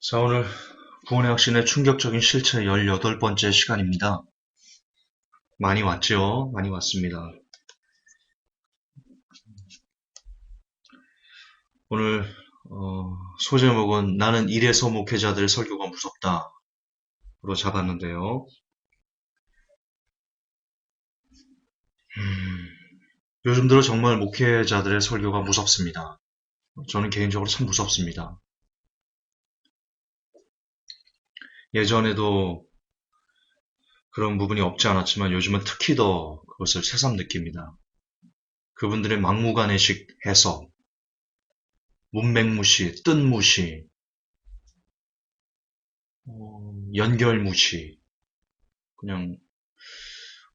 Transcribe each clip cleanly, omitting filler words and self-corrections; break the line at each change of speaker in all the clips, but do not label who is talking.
자, 오늘 구원의 확신의 충격적인 실체 18번째 시간입니다. 많이 왔죠? 많이 왔습니다. 오늘 소제목은 나는 이래서 목회자들의 설교가 무섭다로 잡았는데요. 요즘 들어 정말 목회자들의 설교가 무섭습니다. 저는 개인적으로 참 무섭습니다. 예전에도 그런 부분이 없지 않았지만 요즘은 특히 더 그것을 새삼 느낍니다. 그분들의 막무가내식 해석, 문맹무시, 뜻무시, 연결무시, 그냥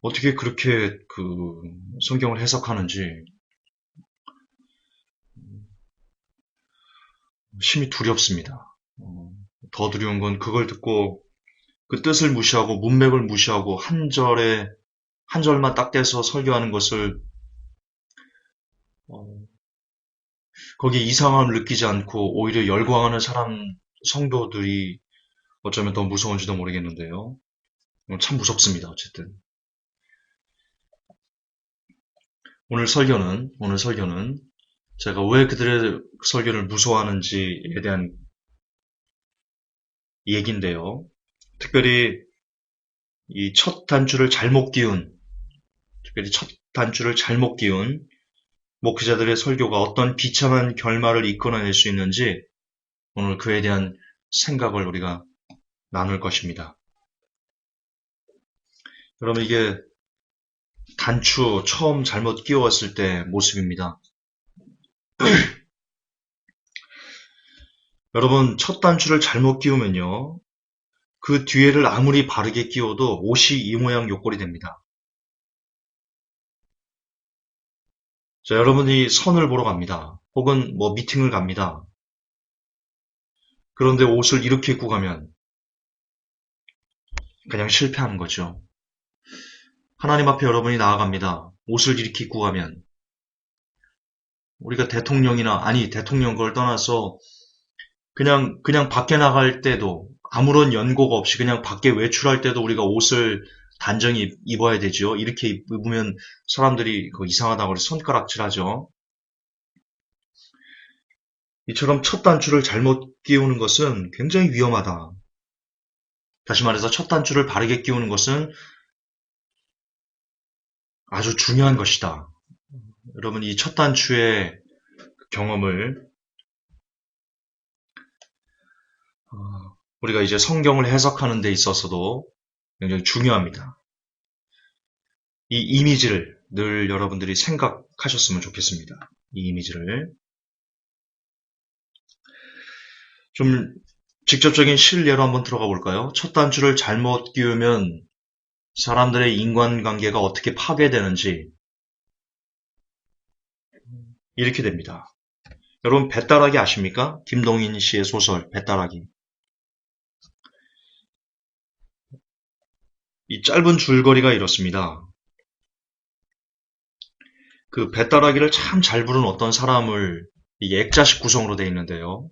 어떻게 그렇게 성경을 해석하는지 심히 두렵습니다. 더 두려운 건 그걸 듣고 그 뜻을 무시하고 문맥을 무시하고 한 절만 딱 떼서 설교하는 것을 어, 거기에 이상함을 느끼지 않고 오히려 열광하는 성도들이 어쩌면 더 무서운지도 모르겠는데요. 참 무섭습니다. 어쨌든 오늘 설교는 제가 왜 그들의 설교를 무서워하는지에 대한 얘기인데요. 특별히 이 첫 단추를 잘못 끼운 목회자들의 설교가 어떤 비참한 결말을 이끌어낼 수 있는지 오늘 그에 대한 생각을 우리가 나눌 것입니다. 여러분, 이게 단추 처음 잘못 끼웠을 때 모습입니다. 여러분, 첫 단추를 잘못 끼우면요, 그 뒤에를 아무리 바르게 끼워도 옷이 이 모양 요 꼴이 됩니다. 자, 여러분이 선을 보러 갑니다. 혹은 뭐 미팅을 갑니다. 그런데 옷을 이렇게 입고 가면 그냥 실패하는 거죠. 하나님 앞에 여러분이 나아갑니다. 옷을 이렇게 입고 가면 우리가 대통령 그걸 떠나서 그냥 밖에 나갈 때도 아무런 연고가 없이 그냥 밖에 외출할 때도 우리가 옷을 단정히 입어야 되죠. 이렇게 입으면 사람들이 이상하다고 그래서 손가락질하죠. 이처럼 첫 단추를 잘못 끼우는 것은 굉장히 위험하다. 다시 말해서 첫 단추를 바르게 끼우는 것은 아주 중요한 것이다. 여러분, 이 첫 단추의 경험을 우리가 이제 성경을 해석하는 데 있어서도 굉장히 중요합니다. 이 이미지를 늘 여러분들이 생각하셨으면 좋겠습니다. 이 이미지를. 좀 직접적인 실례로 한번 들어가 볼까요? 첫 단추를 잘못 끼우면 사람들의 인간관계가 어떻게 파괴되는지 이렇게 됩니다. 여러분, 배따라기 아십니까? 김동인 씨의 소설 배따라기. 이 짧은 줄거리가 이렇습니다. 그 배따라기를 참 잘 부르는 어떤 사람을 이게 액자식 구성으로 되어 있는데요.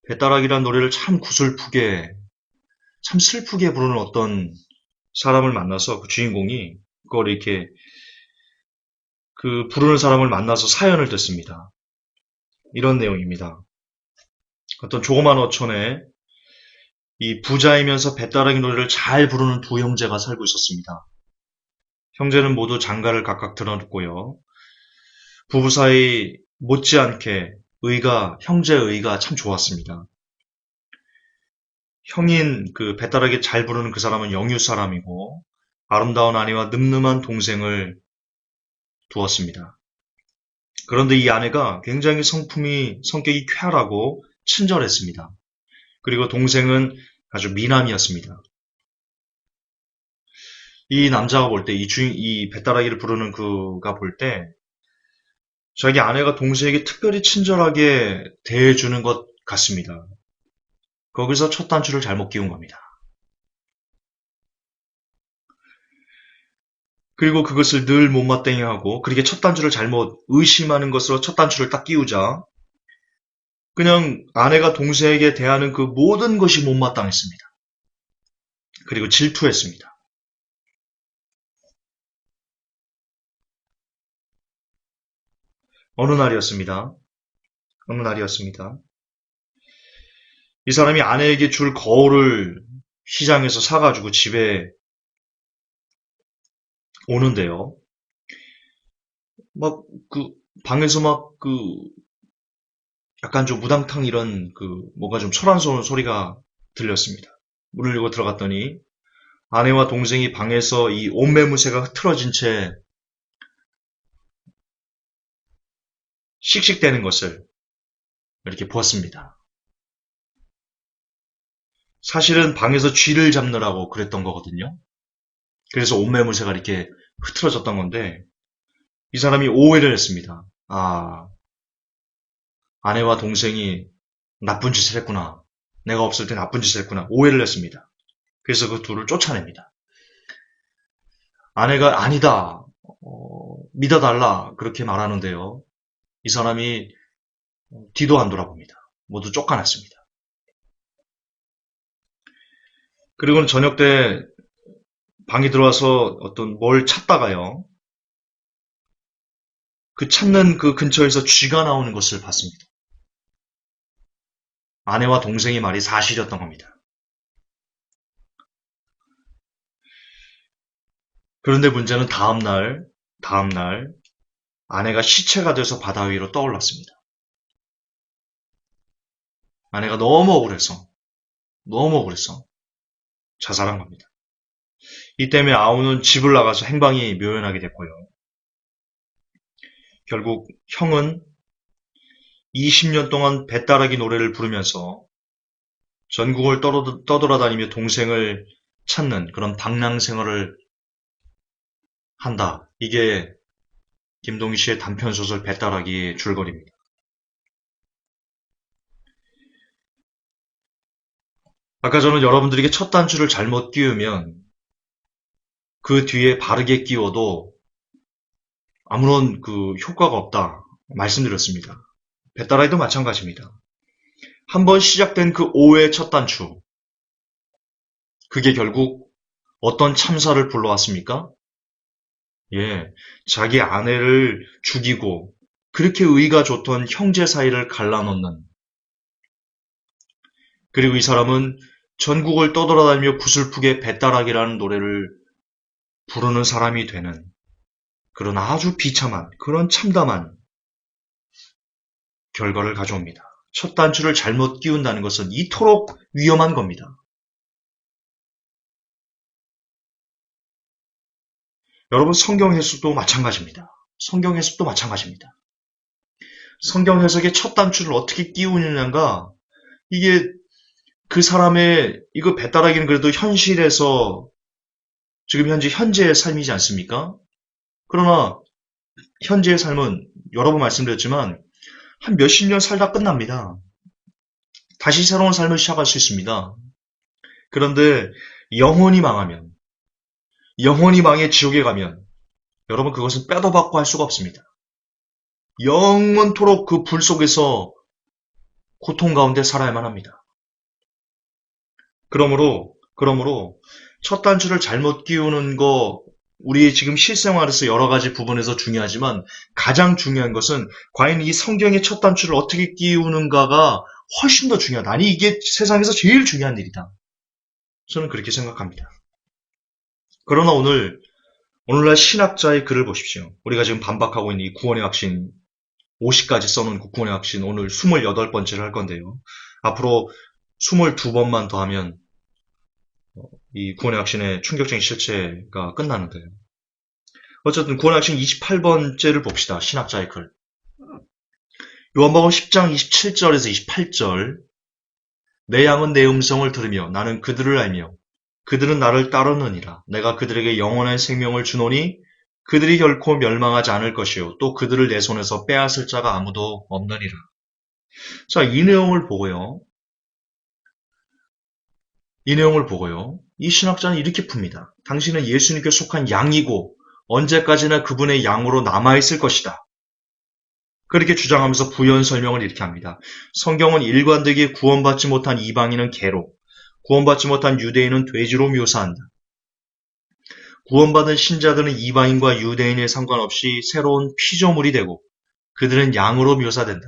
배따라기란 노래를 참 슬프게 부르는 어떤 사람을 만나서 그 주인공이 그걸 이렇게 그 부르는 사람을 만나서 사연을 듣습니다. 이런 내용입니다. 어떤 조그만 어촌에 이 부자이면서 배따라기 노래를 잘 부르는 두 형제가 살고 있었습니다. 형제는 모두 장가를 각각 들어놓고요. 부부 사이 못지않게 형제의 의가 참 좋았습니다. 형인 그 배따라기 잘 부르는 그 사람은 영유 사람이고 아름다운 아내와 늠름한 동생을 두었습니다. 그런데 이 아내가 굉장히 성격이 쾌활하고 친절했습니다. 그리고 동생은 아주 미남이었습니다. 이 남자가 볼 때, 이 배따라기를 부르는 그가 볼 때, 자기 아내가 동생에게 특별히 친절하게 대해주는 것 같습니다. 거기서 첫 단추를 잘못 끼운 겁니다. 그리고 그것을 늘 못마땅해하고, 그렇게 첫 단추를 잘못 의심하는 것으로 첫 단추를 딱 끼우자, 그냥 아내가 동생에게 대하는 그 모든 것이 못마땅했습니다. 그리고 질투했습니다. 어느 날이었습니다. 어느 날이었습니다. 이 사람이 아내에게 줄 거울을 시장에서 사가지고 집에 오는데요. 막 그 방에서 막 그 약간 좀 무당탕 이런 뭔가 좀 소란스러운 소리가 들렸습니다. 문을 열고 들어갔더니 아내와 동생이 방에서 이 옷매무새가 흐트러진 채 씩씩대는 것을 이렇게 보았습니다. 사실은 방에서 쥐를 잡느라고 그랬던 거거든요. 그래서 옷매무새가 이렇게 흐트러졌던 건데 이 사람이 오해를 했습니다. 아, 아내와 동생이 나쁜 짓을 했구나. 내가 없을 때 나쁜 짓을 했구나. 오해를 했습니다. 그래서 그 둘을 쫓아냅니다. 아내가 아니다. 믿어달라. 그렇게 말하는데요. 이 사람이 뒤도 안 돌아봅니다. 모두 쫓겨났습니다. 그리고는 저녁 때 방에 들어와서 어떤 뭘 찾다가요. 그 찾는 그 근처에서 쥐가 나오는 것을 봤습니다. 아내와 동생의 말이 사실이었던 겁니다. 그런데 문제는 다음날 아내가 시체가 돼서 바다 위로 떠올랐습니다. 아내가 너무 억울해서 자살한 겁니다. 이 때문에 아우는 집을 나가서 행방이 묘연하게 됐고요. 결국 형은 20년 동안 배따라기 노래를 부르면서 전국을 떠돌아다니며 동생을 찾는 그런 방랑 생활을 한다. 이게 김동희 씨의 단편소설 배따라기의 줄거리입니다. 아까 저는 여러분들에게 첫 단추를 잘못 끼우면 그 뒤에 바르게 끼워도 아무런 효과가 없다 말씀드렸습니다. 배따라기도 마찬가지입니다. 한번 시작된 그 오해의 첫 단추, 그게 결국 어떤 참사를 불러왔습니까? 예, 자기 아내를 죽이고 그렇게 의가 좋던 형제 사이를 갈라놓는, 그리고 이 사람은 전국을 떠돌아다니며 구슬프게 배따라기라는 노래를 부르는 사람이 되는 그런 아주 비참한, 그런 참담한 결과를 가져옵니다. 첫 단추를 잘못 끼운다는 것은 이토록 위험한 겁니다. 여러분, 성경 해석도 마찬가지입니다. 성경 해석도 마찬가지입니다. 성경 해석의 첫 단추를 어떻게 끼우느냐가 이게 그 사람의 이거 배따라기는 그래도 현실에서 지금 현재의 삶이지 않습니까? 그러나 현재의 삶은 여러 번 말씀드렸지만 한 몇십 년 살다 끝납니다. 다시 새로운 삶을 시작할 수 있습니다. 그런데 영혼이 망하면, 영혼이 망해 지옥에 가면 여러분 그것은 빼도 박고 할 수가 없습니다. 영원토록 그 불 속에서 고통 가운데 살아야만 합니다. 그러므로 첫 단추를 잘못 끼우는 거 우리 지금 실생활에서 여러 가지 부분에서 중요하지만 가장 중요한 것은 과연 이 성경의 첫 단추를 어떻게 끼우는가가 훨씬 더 중요하다. 아니 이게 세상에서 제일 중요한 일이다. 저는 그렇게 생각합니다. 그러나 오늘날 신학자의 글을 보십시오. 우리가 지금 반박하고 있는 이 구원의 확신 50가지 써놓은 그 구원의 확신 오늘 28번째를 할 건데요. 앞으로 22번만 더 하면 이 구원의 확신의 충격적인 실체가 끝나는데요. 어쨌든 구원의 확신 28번째를 봅시다. 신학자의 글. 요한복음 10장 27절에서 28절. 내 양은 내 음성을 들으며 나는 그들을 알며 그들은 나를 따르느니라. 내가 그들에게 영원한 생명을 주노니 그들이 결코 멸망하지 않을 것이요 또 그들을 내 손에서 빼앗을 자가 아무도 없느니라. 자, 이 내용을 보고요. 이 신학자는 이렇게 풉니다. 당신은 예수님께 속한 양이고 언제까지나 그분의 양으로 남아있을 것이다. 그렇게 주장하면서 부연 설명을 이렇게 합니다. 성경은 일관되게 구원받지 못한 이방인은 개로, 구원받지 못한 유대인은 돼지로 묘사한다. 구원받은 신자들은 이방인과 유대인에 상관없이 새로운 피조물이 되고 그들은 양으로 묘사된다.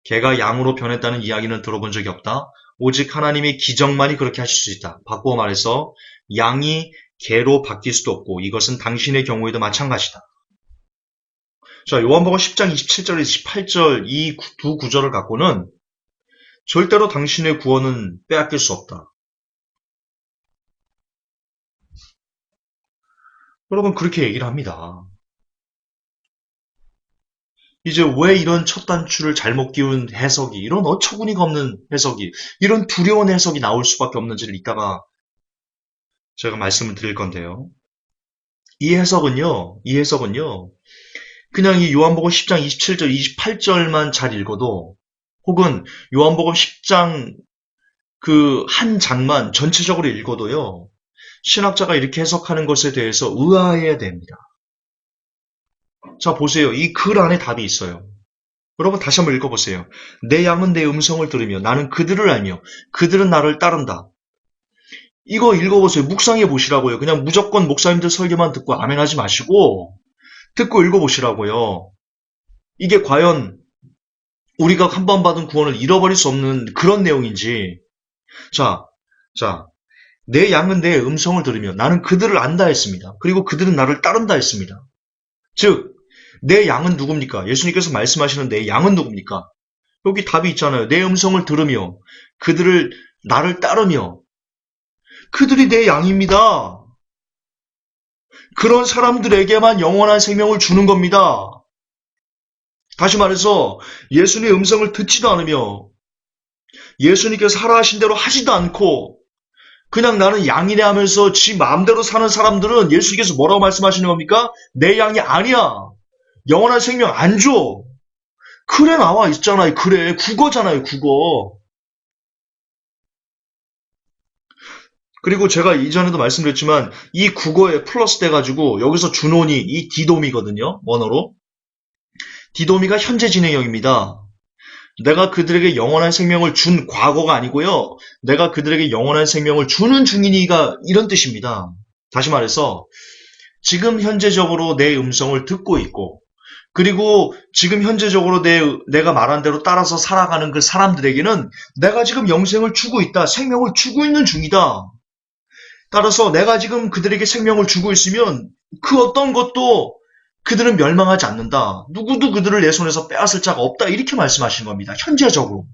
개가 양으로 변했다는 이야기는 들어본 적이 없다. 오직 하나님의 기적만이 그렇게 하실 수 있다. 바꾸어 말해서 양이 개로 바뀔 수도 없고 이것은 당신의 경우에도 마찬가지다. 자, 요한복음 10장 27절에서 28절 이 두 구절을 갖고는 절대로 당신의 구원은 빼앗길 수 없다. 여러분 그렇게 얘기를 합니다. 이제 왜 이런 첫 단추를 잘못 끼운 해석이, 이런 어처구니가 없는 해석이, 이런 두려운 해석이 나올 수밖에 없는지를 이따가 제가 말씀을 드릴 건데요. 이 해석은요, 그냥 이 요한복음 10장 27절, 28절만 잘 읽어도, 혹은 요한복음 10장 그 한 장만 전체적으로 읽어도요, 신학자가 이렇게 해석하는 것에 대해서 의아해야 됩니다. 자, 보세요. 이 글 안에 답이 있어요. 여러분 다시 한번 읽어보세요. 내 양은 내 음성을 들으며 나는 그들을 알며 그들은 나를 따른다. 이거 읽어보세요. 묵상해 보시라고요. 그냥 무조건 목사님들 설교만 듣고 아멘하지 마시고 듣고 읽어보시라고요. 이게 과연 우리가 한 번 받은 구원을 잃어버릴 수 없는 그런 내용인지. 자, 내 양은 내 음성을 들으며 나는 그들을 안다 했습니다. 그리고 그들은 나를 따른다 했습니다. 즉, 내 양은 누굽니까? 예수님께서 말씀하시는 내 양은 누굽니까? 여기 답이 있잖아요. 내 음성을 들으며 그들을 나를 따르며 그들이 내 양입니다. 그런 사람들에게만 영원한 생명을 주는 겁니다. 다시 말해서 예수님의 음성을 듣지도 않으며 예수님께서 하라 하신 대로 하지도 않고 그냥 나는 양이네 하면서 지 마음대로 사는 사람들은 예수님께서 뭐라고 말씀하시는 겁니까? 내 양이 아니야. 영원한 생명 안 줘. 그래 나와 있잖아요. 그래 국어잖아요. 국어. 그리고 제가 이전에도 말씀드렸지만 이 국어에 플러스 돼가지고 여기서 준혼이 이 디도미거든요. 원어로. 디도미가 현재 진행형입니다. 내가 그들에게 영원한 생명을 준 과거가 아니고요. 내가 그들에게 영원한 생명을 주는 중이니가 이런 뜻입니다. 다시 말해서 지금 현재적으로 내 음성을 듣고 있고 그리고 지금 현재적으로 내가 말한 대로 따라서 살아가는 그 사람들에게는 내가 지금 영생을 주고 있다. 생명을 주고 있는 중이다. 따라서 내가 지금 그들에게 생명을 주고 있으면 그 어떤 것도 그들은 멸망하지 않는다. 누구도 그들을 내 손에서 빼앗을 자가 없다. 이렇게 말씀하시는 겁니다. 현재적으로.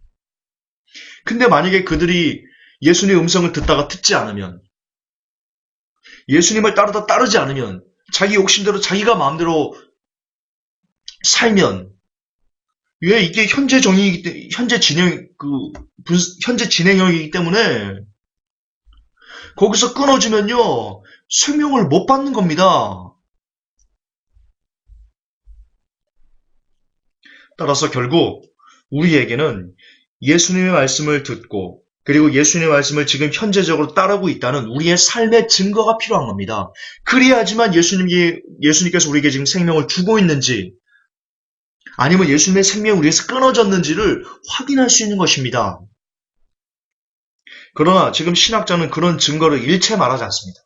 근데 만약에 그들이 예수님의 음성을 듣다가 듣지 않으면 예수님을 따르다 따르지 않으면 자기 욕심대로 자기가 마음대로 살면 왜 이게 현재 진행형이기 때문에 거기서 끊어지면요 생명을 못 받는 겁니다. 따라서 결국 우리에게는 예수님의 말씀을 듣고 그리고 예수님의 말씀을 지금 현재적으로 따르고 있다는 우리의 삶의 증거가 필요한 겁니다. 그래야지만 예수님께서 우리에게 지금 생명을 주고 있는지 아니면 예수님의 생명이 우리에서 끊어졌는지를 확인할 수 있는 것입니다. 그러나 지금 신학자는 그런 증거를 일체 말하지 않습니다.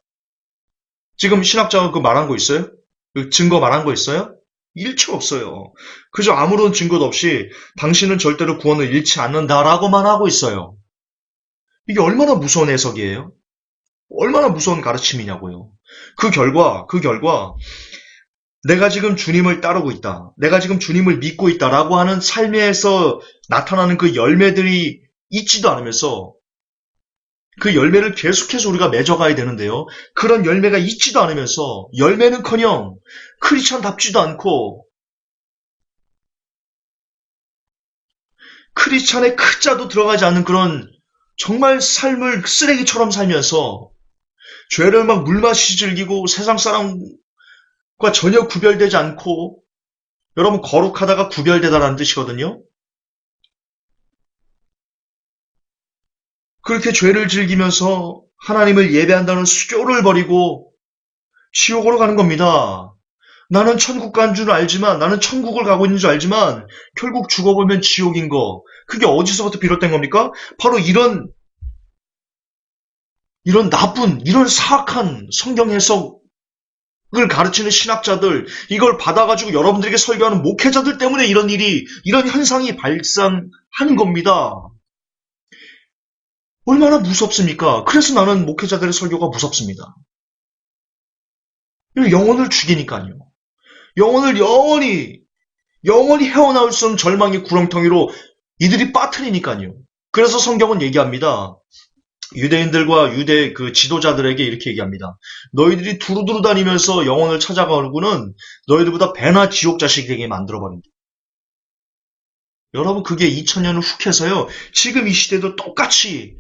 지금 신학자가 그 말한 거 있어요? 그 증거 말한 거 있어요? 일체 없어요. 그저 아무런 증거도 없이 당신은 절대로 구원을 잃지 않는다라고만 하고 있어요. 이게 얼마나 무서운 해석이에요? 얼마나 무서운 가르침이냐고요. 그 결과 내가 지금 주님을 따르고 있다. 내가 지금 주님을 믿고 있다라고 하는 삶에서 나타나는 그 열매들이 있지도 않으면서 그 열매를 계속해서 우리가 맺어가야 되는데요. 그런 열매가 있지도 않으면서 열매는커녕 크리스찬답지도 않고 크리스찬의 크자도 들어가지 않는 그런 정말 삶을 쓰레기처럼 살면서 죄를 막 물마시 즐기고 세상 사람과 전혀 구별되지 않고 여러분 거룩하다가 구별되다라는 뜻이거든요. 그렇게 죄를 즐기면서 하나님을 예배한다는 수조를 버리고 지옥으로 가는 겁니다. 나는 천국 간 줄 알지만, 나는 천국을 가고 있는 줄 알지만, 결국 죽어보면 지옥인 거. 그게 어디서부터 비롯된 겁니까? 바로 이런 나쁜, 이런 사악한 성경 해석을 가르치는 신학자들, 이걸 받아가지고 여러분들에게 설교하는 목회자들 때문에 이런 현상이 발생하는 겁니다. 얼마나 무섭습니까? 그래서 나는 목회자들의 설교가 무섭습니다. 영혼을 죽이니까요. 영혼을 영원히 헤어나올 수 없는 절망의 구렁텅이로 이들이 빠뜨리니까요. 그래서 성경은 얘기합니다. 유대인들과 유대 그 지도자들에게 이렇게 얘기합니다. 너희들이 두루두루 다니면서 영혼을 찾아가고는 너희들보다 배나 지옥 자식이 되게 만들어버린다. 여러분, 그게 2000년을 훅 해서요. 지금 이 시대도 똑같이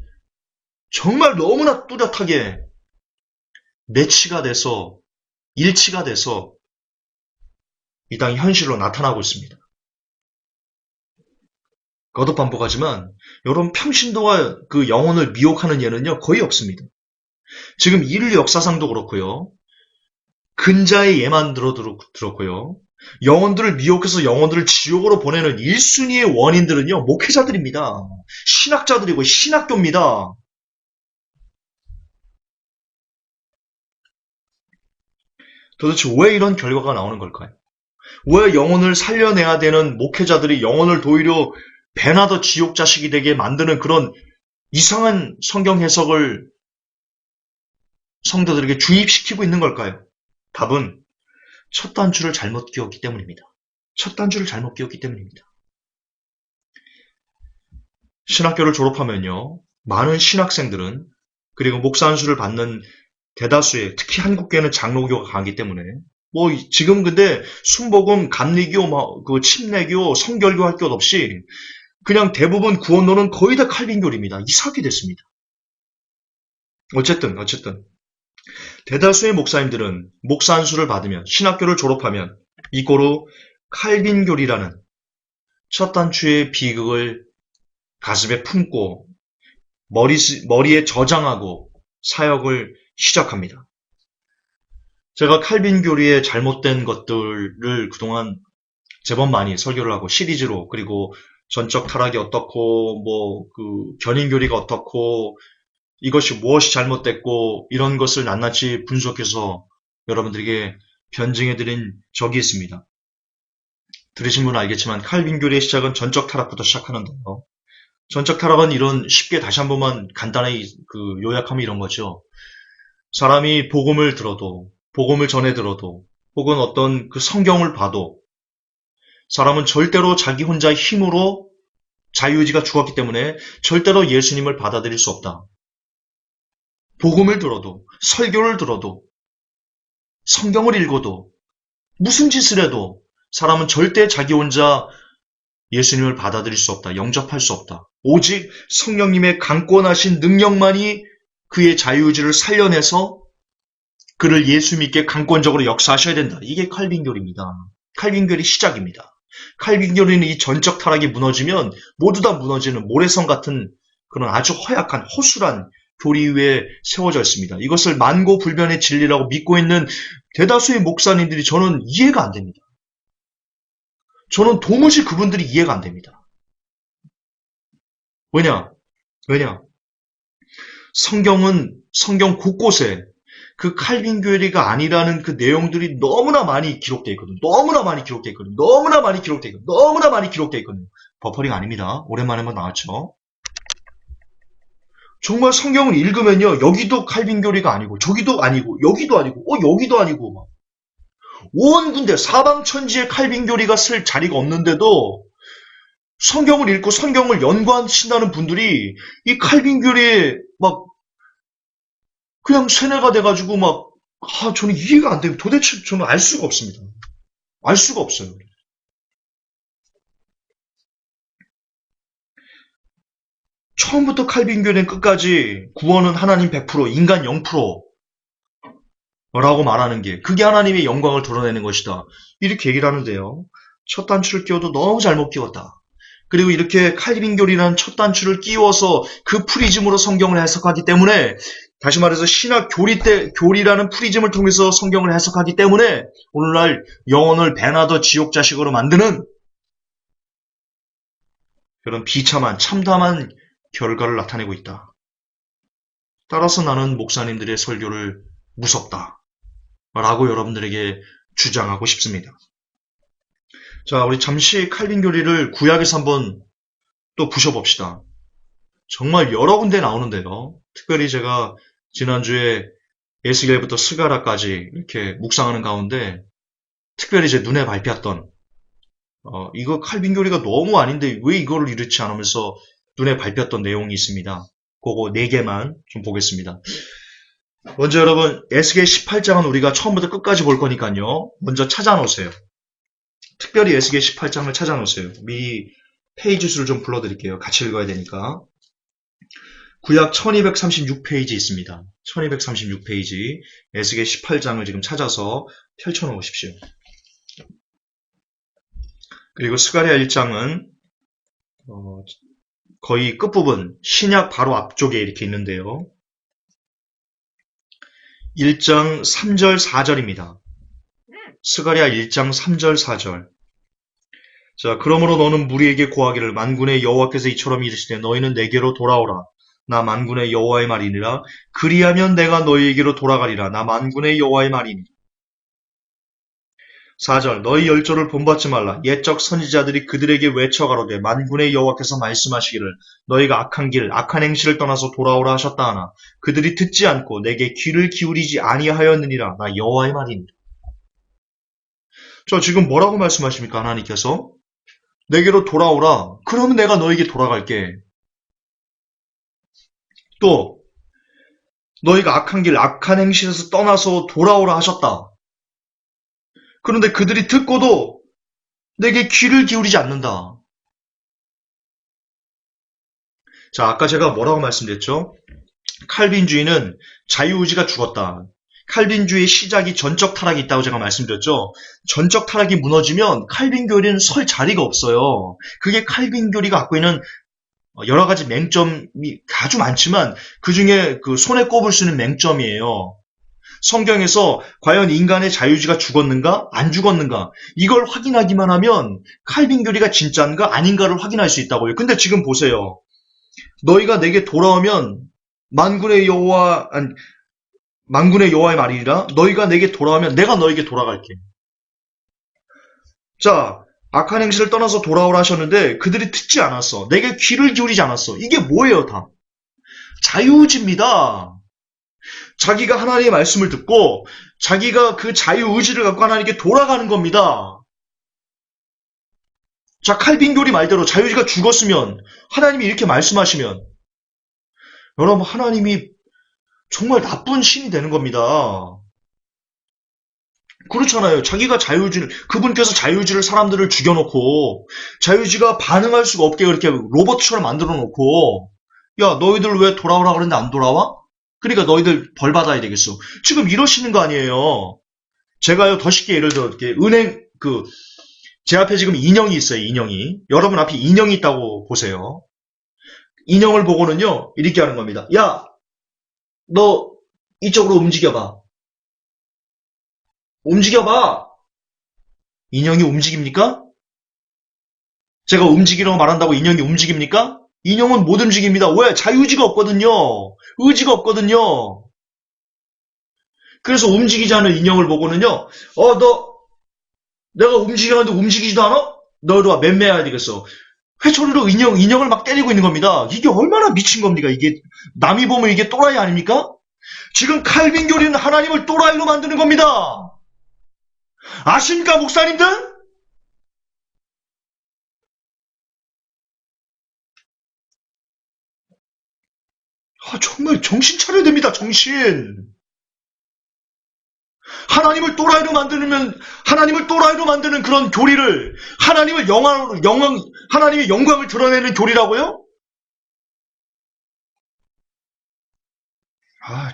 정말 너무나 뚜렷하게 매치가 돼서 일치가 돼서 이 땅이 현실로 나타나고 있습니다. 거듭 반복하지만 여러분, 평신도와 그 영혼을 미혹하는 예는요 거의 없습니다. 지금 인류 역사상도 그렇고요. 근자의 예만 들었고요. 영혼들을 미혹해서 영혼들을 지옥으로 보내는 1순위의 원인들은요 목회자들입니다. 신학자들이고 신학교입니다. 도대체 왜 이런 결과가 나오는 걸까요? 왜 영혼을 살려내야 되는 목회자들이 영혼을 도리어 배나 더 지옥 자식이 되게 만드는 그런 이상한 성경 해석을 성도들에게 주입시키고 있는 걸까요? 답은 첫 단추를 잘못 끼웠기 때문입니다. 첫 단추를 잘못 끼웠기 때문입니다. 신학교를 졸업하면요, 많은 신학생들은 그리고 목사 안수를 받는 대다수의, 특히 한국교회는 장로교가 강하기 때문에 지금 근데 순복음, 감리교, 그 침례교, 성결교 할 것 없이 그냥 대부분 구원론은 거의 다 칼빈교리입니다. 이상하게 됐습니다. 어쨌든 대다수의 목사님들은 목사 안수를 받으면 신학교를 졸업하면 이꼬로 칼빈교리라는 첫 단추의 비극을 가슴에 품고 머리에 저장하고 사역을 시작합니다. 제가 칼빈교리의 잘못된 것들을 그동안 제법 많이 설교를 하고 시리즈로, 그리고 전적 타락이 어떻고 견인교리가 어떻고 이것이 무엇이 잘못됐고 이런 것을 낱낱이 분석해서 여러분들에게 변증해드린 적이 있습니다. 들으신 분은 알겠지만 칼빈교리의 시작은 전적 타락부터 시작하는데요. 전적 타락은 이런, 쉽게 다시 한 번만 간단히 요약하면 이런 거죠. 사람이 복음을 들어도, 복음을 전해 들어도, 혹은 어떤 그 성경을 봐도 사람은 절대로 자기 혼자의 힘으로 자유의지가 죽었기 때문에 절대로 예수님을 받아들일 수 없다. 복음을 들어도, 설교를 들어도, 성경을 읽어도, 무슨 짓을 해도 사람은 절대 자기 혼자 예수님을 받아들일 수 없다. 영접할 수 없다. 오직 성령님의 강권하신 능력만이 그의 자유의지를 살려내서 그를 예수 믿게 강권적으로 역사하셔야 된다. 이게 칼빈교리입니다. 칼빈교리 시작입니다. 칼빈교리는 이 전적 타락이 무너지면 모두 다 무너지는 모래성 같은 그런 아주 허약한 허술한 교리 위에 세워져 있습니다. 이것을 만고불변의 진리라고 믿고 있는 대다수의 목사님들이 저는 이해가 안 됩니다. 저는 도무지 그분들이 이해가 안 됩니다. 왜냐? 성경 곳곳에 그 칼빈교리가 아니라는 그 내용들이 너무나 많이 기록되어 있거든요. 너무나 많이 기록되어 있거든요. 버퍼링 아닙니다. 오랜만에 한번 나왔죠. 정말 성경을 읽으면요, 여기도 칼빈교리가 아니고, 저기도 아니고, 여기도 아니고, 여기도 아니고, 온 군데 사방천지에 칼빈교리가 쓸 자리가 없는데도 성경을 읽고 성경을 연구하신다는 분들이 이 칼빈교리에 그냥 세뇌가 돼가지고 저는 이해가 안 돼요. 도대체 저는 알 수가 없습니다. 알 수가 없어요. 처음부터 칼빈교리는 끝까지 구원은 하나님 100%, 인간 0%, 라고 말하는 게, 그게 하나님의 영광을 드러내는 것이다. 이렇게 얘기를 하는데요. 첫 단추를 끼워도 너무 잘못 끼웠다. 그리고 이렇게 칼빈교리라는 첫 단추를 끼워서 그 프리즘으로 성경을 해석하기 때문에 다시 말해서 신학 교리라는 프리즘을 통해서 성경을 해석하기 때문에 오늘날 영혼을 배나더 지옥 자식으로 만드는 그런 비참한 참담한 결과를 나타내고 있다. 따라서 나는 목사님들의 설교를 무섭다 라고 여러분들에게 주장하고 싶습니다. 자, 우리 잠시 칼빈 교리를 구약에서 한번 또 부셔봅시다. 정말 여러 군데 나오는데요. 특별히 제가 지난주에 에스겔부터 스가랴까지 이렇게 묵상하는 가운데 특별히 제 눈에 밟혔던 이거 칼빈 교리가 너무 아닌데 왜 이거를 이렇지 않으면서 눈에 밟혔던 내용이 있습니다. 그거 4개만 좀 보겠습니다. 먼저 여러분 에스겔 18장은 우리가 처음부터 끝까지 볼 거니까요. 먼저 찾아놓으세요. 특별히 에스겔 18장을 찾아놓으세요. 미리 페이지 수를 좀 불러드릴게요. 같이 읽어야 되니까. 구약 1236페이지 있습니다. 1236페이지 에스겔 18장을 지금 찾아서 펼쳐놓으십시오. 그리고 스가랴 1장은 거의 끝부분 신약 바로 앞쪽에 이렇게 있는데요. 1장 3절 4절입니다. 스가랴 1장 3절 4절. 자, 그러므로 너는 무리에게 고하기를 만군의 여호와께서 이처럼 이르시되 너희는 내게로 돌아오라. 나 만군의 여호와의 말이니라. 그리하면 내가 너희에게로 돌아가리라. 나 만군의 여호와의 말이니. 4절 너희 열조를 본받지 말라. 옛적 선지자들이 그들에게 외쳐가로되 만군의 여호와께서 말씀하시기를 너희가 악한 길 악한 행실을 떠나서 돌아오라 하셨다 하나 그들이 듣지 않고 내게 귀를 기울이지 아니하였느니라. 나 여호와의 말이니. 저 지금 뭐라고 말씀하십니까? 하나님께서 내게로 돌아오라. 그러면 내가 너에게 돌아갈게. 또 너희가 악한 길 악한 행실에서 떠나서 돌아오라 하셨다. 그런데 그들이 듣고도 내게 귀를 기울이지 않는다. 자, 아까 제가 뭐라고 말씀드렸죠? 칼빈주의는 자유의지가 죽었다. 칼빈주의의 시작이 전적 타락이 있다고 제가 말씀드렸죠. 전적 타락이 무너지면 칼빈 교리는 설 자리가 없어요. 그게 칼빈 교리가 갖고 있는 여러 가지 맹점이 아주 많지만 그 중에 그 손에 꼽을 수 있는 맹점이에요. 성경에서 과연 인간의 자유의지가 죽었는가 안 죽었는가 이걸 확인하기만 하면 칼빈 교리가 진짜인가 아닌가를 확인할 수 있다고요. 근데 지금 보세요. 너희가 내게 돌아오면 만군의 여호와의 말이니라. 너희가 내게 돌아오면 내가 너에게 돌아갈게. 자, 악한 행실을 떠나서 돌아오라 하셨는데 그들이 듣지 않았어. 내게 귀를 기울이지 않았어. 이게 뭐예요 다? 자유의지입니다. 자기가 하나님의 말씀을 듣고 자기가 그 자유의지를 갖고 하나님께 돌아가는 겁니다. 자, 칼빈 교리 말대로 자유의지가 죽었으면 하나님이 이렇게 말씀하시면 여러분 하나님이 정말 나쁜 신이 되는 겁니다. 그렇잖아요. 자기가 그분께서 자유의지를 사람들을 죽여놓고 자유의지가 반응할 수가 없게 그렇게 로봇처럼 만들어 놓고 야 너희들 왜 돌아오라 그랬는데 안 돌아와? 그러니까 너희들 벌 받아야 되겠어. 지금 이러시는 거 아니에요. 제가요 더 쉽게 예를 들어 이렇게 제 앞에 지금 인형이 있어요. 인형이. 여러분 앞에 인형이 있다고 보세요. 인형을 보고는요 이렇게 하는 겁니다. 야 너 이쪽으로 움직여봐. 움직여봐. 인형이 움직입니까? 제가 움직이라고 말한다고 인형이 움직입니까? 인형은 못 움직입니다. 왜? 자유의지가 없거든요. 의지가 없거든요. 그래서 움직이지 않은 인형을 보고는요. 내가 움직이는데 움직이지도 않아? 너 이리 와. 맴매야 되겠어. 회초리로 인형을 막 때리고 있는 겁니다. 이게 얼마나 미친 겁니까? 이게 남이 보면 이게 또라이 아닙니까? 지금 칼빈 교리는 하나님을 또라이로 만드는 겁니다. 아십니까 목사님들? 정말 정신 차려야 됩니다. 정신. 하나님을 또라이로 만드는 그런 교리를 하나님의 영광을 드러내는 교리라고요?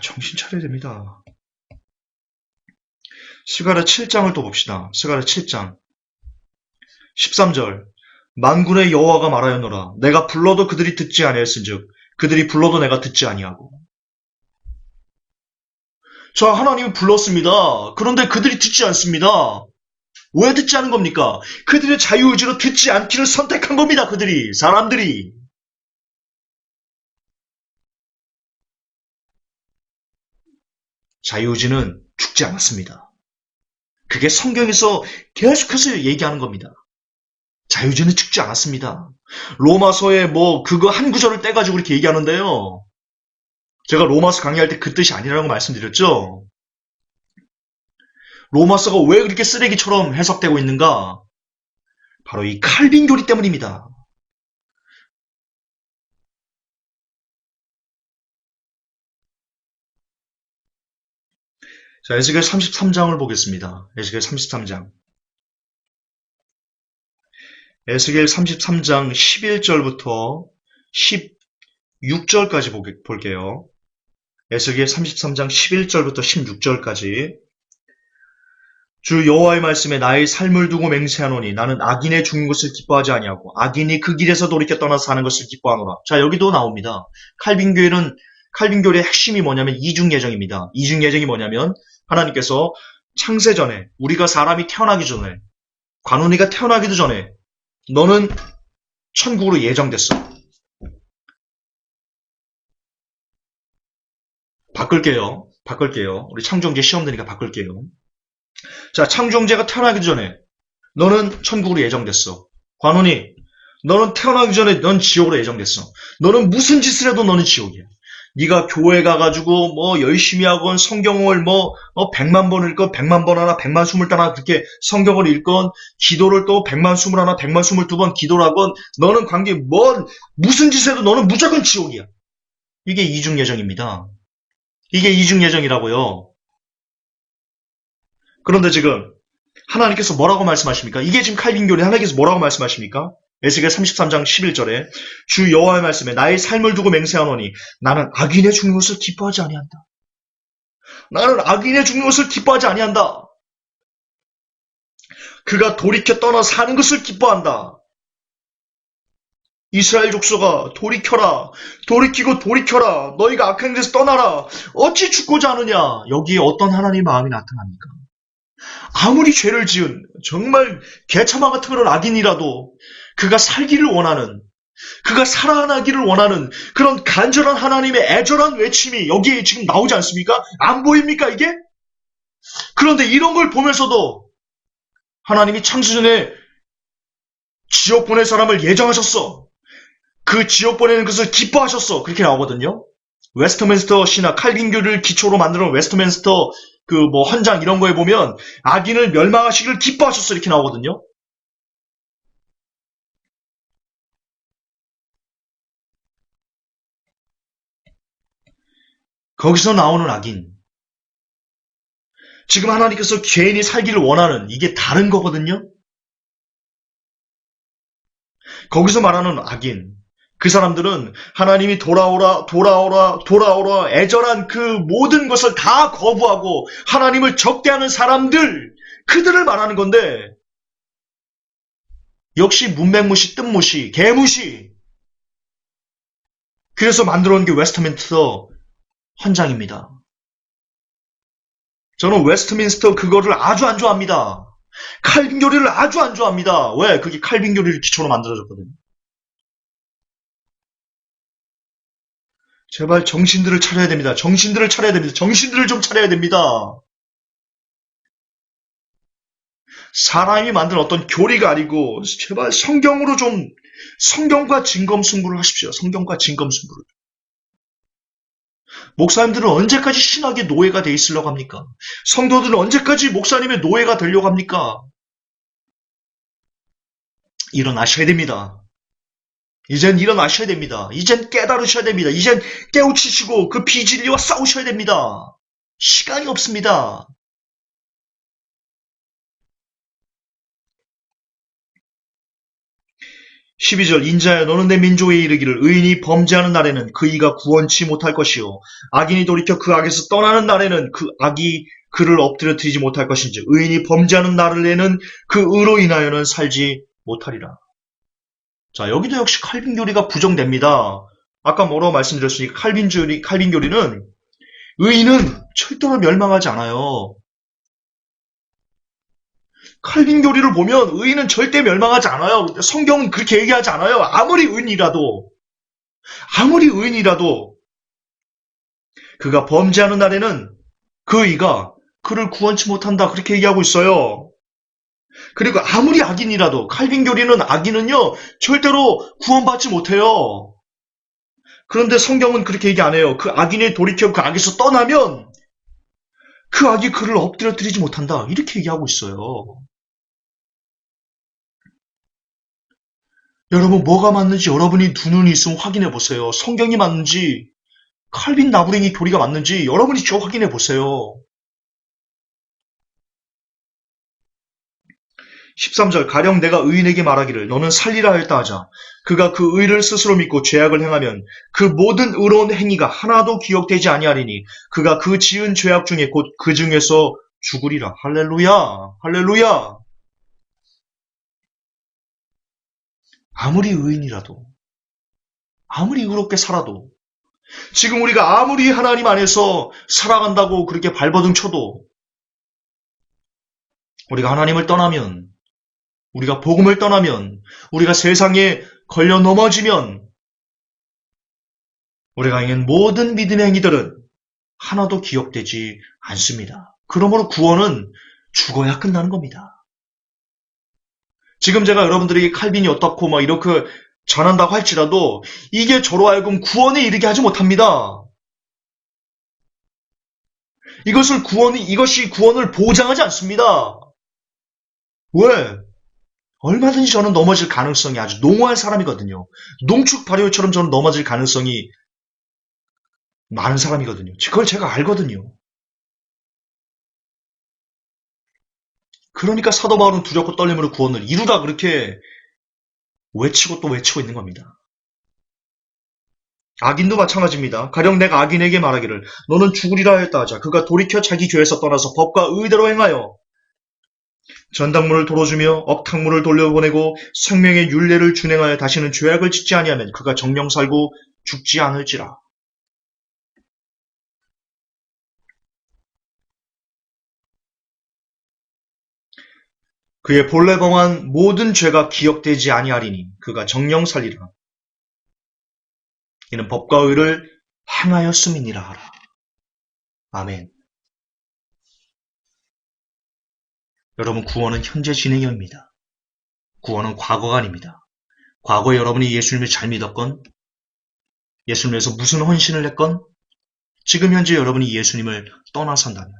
정신 차려야 됩니다. 스가랴 7장을 또 봅시다. 스가랴 7장 13절 만군의 여호와가 말하였노라. 내가 불러도 그들이 듣지 아니하였은즉 그들이 불러도 내가 듣지 아니하고. 자, 하나님이 불렀습니다. 그런데 그들이 듣지 않습니다. 왜 듣지 않은 겁니까? 그들의 자유의지로 듣지 않기를 선택한 겁니다. 그들이, 사람들이. 자유의지는 죽지 않았습니다. 그게 성경에서 계속해서 얘기하는 겁니다. 자유의지는 죽지 않았습니다. 로마서에 그거 한 구절을 떼가지고 이렇게 얘기하는데요. 제가 로마서 강의할 때 그 뜻이 아니라고 말씀드렸죠? 로마서가 왜 그렇게 쓰레기처럼 해석되고 있는가? 바로 이 칼빈 교리 때문입니다. 자, 에스겔 33장을 보겠습니다. 에스겔 33장. 에스겔 33장 11절부터 16절까지 볼게요. 에스겔 33장 11절부터 16절까지. 주 여호와의 말씀에 나의 삶을 두고 맹세하노니 나는 악인의 죽는 것을 기뻐하지 아니하고 악인이 그 길에서 돌이켜 떠나서 사는 것을 기뻐하노라. 자, 여기도 나옵니다. 칼빈교의 핵심이 뭐냐면 이중 예정입니다. 이중 예정이 뭐냐면 하나님께서 창세 전에, 우리가 사람이 태어나기 전에, 관원이가 태어나기도 전에 너는 천국으로 예정됐어. 바꿀게요. 우리 창조경제 시험 되니까 바꿀게요. 자, 창조경제가 태어나기 전에 너는 천국으로 예정됐어. 관원이, 너는 태어나기 전에 넌 지옥으로 예정됐어. 너는 무슨 짓을 해도 너는 지옥이야. 네가 교회 가가지고 열심히 하건 성경을 100만 번 읽건 100만 번 하나 100만 21단 그렇게 성경을 읽건 기도를 또 100만 21, 100만 22번 기도를 하건 너는 무슨 짓을 해도 너는 무조건 지옥이야. 이게 이중 예정입니다. 이게 이중 예정이라고요. 그런데 지금 하나님께서 뭐라고 말씀하십니까? 이게 지금 칼빈교리 하나님께서 뭐라고 말씀하십니까? 에스겔 33장 11절에 주 여호와의 말씀에 나의 삶을 두고 맹세하노니 나는 악인의 죽는 것을 기뻐하지 아니한다. 나는 악인의 죽는 것을 기뻐하지 아니한다. 그가 돌이켜 떠나 사는 것을 기뻐한다. 이스라엘 족속아 돌이켜라. 돌이키고 돌이켜라. 너희가 악한 데서 떠나라. 어찌 죽고자 하느냐. 여기에 어떤 하나님의 마음이 나타납니까? 아무리 죄를 지은 정말 개차마 같은 그런 악인이라도 그가 살기를 원하는, 그가 살아나기를 원하는 그런 간절한 하나님의 애절한 외침이 여기에 지금 나오지 않습니까? 안 보입니까 이게? 그런데 이런 걸 보면서도 하나님이 창세전에 지옥 보낼 사람을 예정하셨어. 그 지옥 보내는 것을 기뻐하셨어. 그렇게 나오거든요. 웨스트민스터 신학, 칼빈교를 기초로 만드는 웨스트민스터 헌장 이런 거에 보면 악인을 멸망하시기를 기뻐하셨어. 이렇게 나오거든요. 거기서 나오는 악인. 지금 하나님께서 개인이 살기를 원하는 이게 다른 거거든요. 거기서 말하는 악인. 그 사람들은 하나님이 돌아오라 애절한 그 모든 것을 다 거부하고 하나님을 적대하는 사람들, 그들을 말하는 건데 역시 문맹무시, 뜬무시, 개무시. 그래서 만들어 놓은 게 웨스트민스터 헌장입니다. 저는 웨스트민스터 그거를 아주 안 좋아합니다. 칼빈 교리를 아주 안 좋아합니다. 왜? 그게 칼빈 교리를 기초로 만들어졌거든요. 제발 정신들을 차려야 됩니다. 정신들을 좀 차려야 됩니다. 사람이 만든 어떤 교리가 아니고 제발 성경과 진검승부를 하십시오. 성경과 진검승부를. 목사님들은 언제까지 신학의 노예가 돼 있으려고 합니까? 성도들은 언제까지 목사님의 노예가 되려고 합니까? 일어나셔야 됩니다. 이젠 일어나셔야 됩니다. 이젠 깨달으셔야 됩니다. 이젠 깨우치시고 그 비진리와 싸우셔야 됩니다. 시간이 없습니다. (12절) 인자야 너는 내 민족에 이르기를 의인이 범죄하는 날에는 그 이가 구원치 못할 것이요 악인이 돌이켜 그 악에서 떠나는 날에는 그 악이 그를 엎드려뜨리지 못할 것인지 의인이 범죄하는 날에는 그 의로 인하여는 살지 못하리라. 자, 여기도 역시 칼빈 교리가 부정됩니다. 아까 뭐라고 말씀드렸으니까 칼빈 교리는 의인은 절대로 멸망하지 않아요. 칼빈 교리를 보면 의인은 절대 멸망하지 않아요. 성경은 그렇게 얘기하지 않아요. 아무리 의인이라도 그가 범죄하는 날에는 그 의가 그를 구원치 못한다. 그렇게 얘기하고 있어요. 그리고 아무리 악인이라도 칼빈 교리는 악인은요 절대로 구원받지 못해요. 그런데 성경은 그렇게 얘기 안 해요. 그 악인이 돌이켜 그 악에서 떠나면 그 악이 그를 엎드려뜨리지 못한다. 이렇게 얘기하고 있어요. 여러분 뭐가 맞는지 여러분이 두 눈이 있으면 확인해 보세요. 성경이 맞는지 칼빈 나부랭이 교리가 맞는지 여러분이 저 확인해 보세요. 13절 가령 내가 의인에게 말하기를 너는 살리라 하였다 하자 그가 그 의를 스스로 믿고 죄악을 행하면 그 모든 의로운 행위가 하나도 기억되지 아니하리니 그가 그 지은 죄악 중에 곧 그 중에서 죽으리라. 할렐루야. 할렐루야. 아무리 의인이라도 아무리 의롭게 살아도 지금 우리가 아무리 하나님 안에서 살아간다고 그렇게 발버둥 쳐도 우리가 하나님을 떠나면 우리가 복음을 떠나면 우리가 세상에 걸려 넘어지면 우리가 행한 모든 믿음의 행위들은 하나도 기억되지 않습니다. 그러므로 구원은 죽어야 끝나는 겁니다. 지금 제가 여러분들에게 칼빈이 어떻고 막 이렇게 전한다고 할지라도 이게 저로 하여금 구원에 이르게 하지 못합니다. 이것이 구원을 보장하지 않습니다. 왜? 얼마든지 저는 넘어질 가능성이 아주 농후한 사람이거든요. 농축 발효처럼 저는 넘어질 가능성이 많은 사람이거든요. 그걸 제가 알거든요. 그러니까 사도 바울은 두렵고 떨림으로 구원을 이루라 그렇게 외치고 또 외치고 있는 겁니다. 악인도 마찬가지입니다. 가령 내가 악인에게 말하기를 너는 죽으리라 하였다 하자 그가 돌이켜 자기 죄에서 떠나서 법과 의대로 행하여 전당물을 돌어주며 억탕물을 돌려보내고 생명의 율례를 준행하여 다시는 죄악을 짓지 아니하면 그가 정령 살고 죽지 않을지라. 그의 본래 범한 모든 죄가 기억되지 아니하리니 그가 정령 살리라. 이는 법과 의를 행하였음이니라 하라. 아멘. 여러분 구원은 현재 진행형입니다. 구원은 과거가 아닙니다. 과거에 여러분이 예수님을 잘 믿었건 예수님을 위해서 무슨 헌신을 했건 지금 현재 여러분이 예수님을 떠나선다면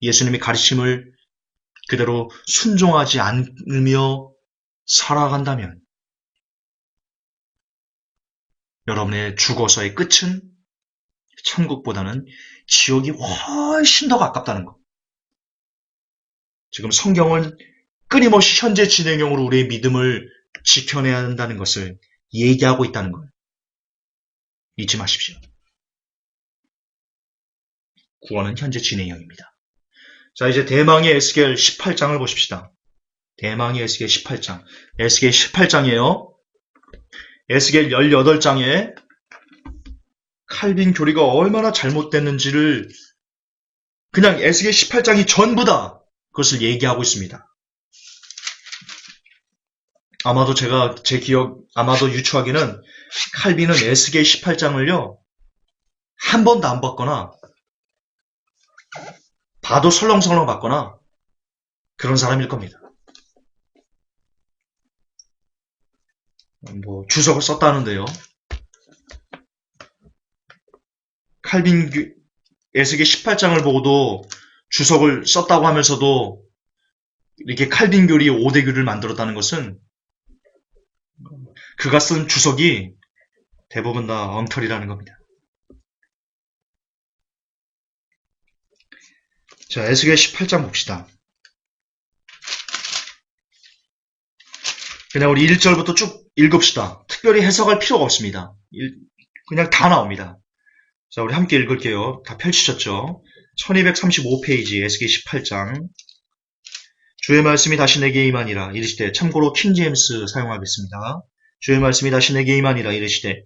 예수님의 가르침을 그대로 순종하지 않으며 살아간다면 여러분의 죽어서의 끝은 천국보다는 지옥이 훨씬 더 가깝다는 것. 지금 성경은 끊임없이 현재 진행형으로 우리의 믿음을 지켜내야 한다는 것을 얘기하고 있다는 걸 잊지 마십시오. 구원은 현재 진행형입니다. 자, 이제 대망의 에스겔 18장을 보십시다. 대망의 에스겔 18장. 에스겔 18장이에요. 에스겔 18장에 칼빈 교리가 얼마나 잘못됐는지를 그냥 에스겔 18장이 전부 다 그것을 얘기하고 있습니다. 아마도 아마도 유추하기는 칼빈은 에스겔 18장을요, 한 번도 안 봤거나, 봐도 설렁설렁 봤거나, 그런 사람일 겁니다. 주석을 썼다는데요. 에스겔 18장을 보고도 주석을 썼다고 하면서도 이렇게 칼빈 교리 5대교를 만들었다는 것은 그가 쓴 주석이 대부분 다 엉터리라는 겁니다. 자, 에스겔 18장 봅시다. 그냥 우리 1절부터 쭉 읽읍시다. 특별히 해석할 필요가 없습니다. 그냥 다 나옵니다. 자, 우리 함께 읽을게요. 다 펼치셨죠? 1235페이지 에스겔 18장. 주의 말씀이 다시 내게 임하니라 이르시되 참고로 킹제임스 사용하겠습니다. 주의 말씀이 다시 내게 임하니라 이르시되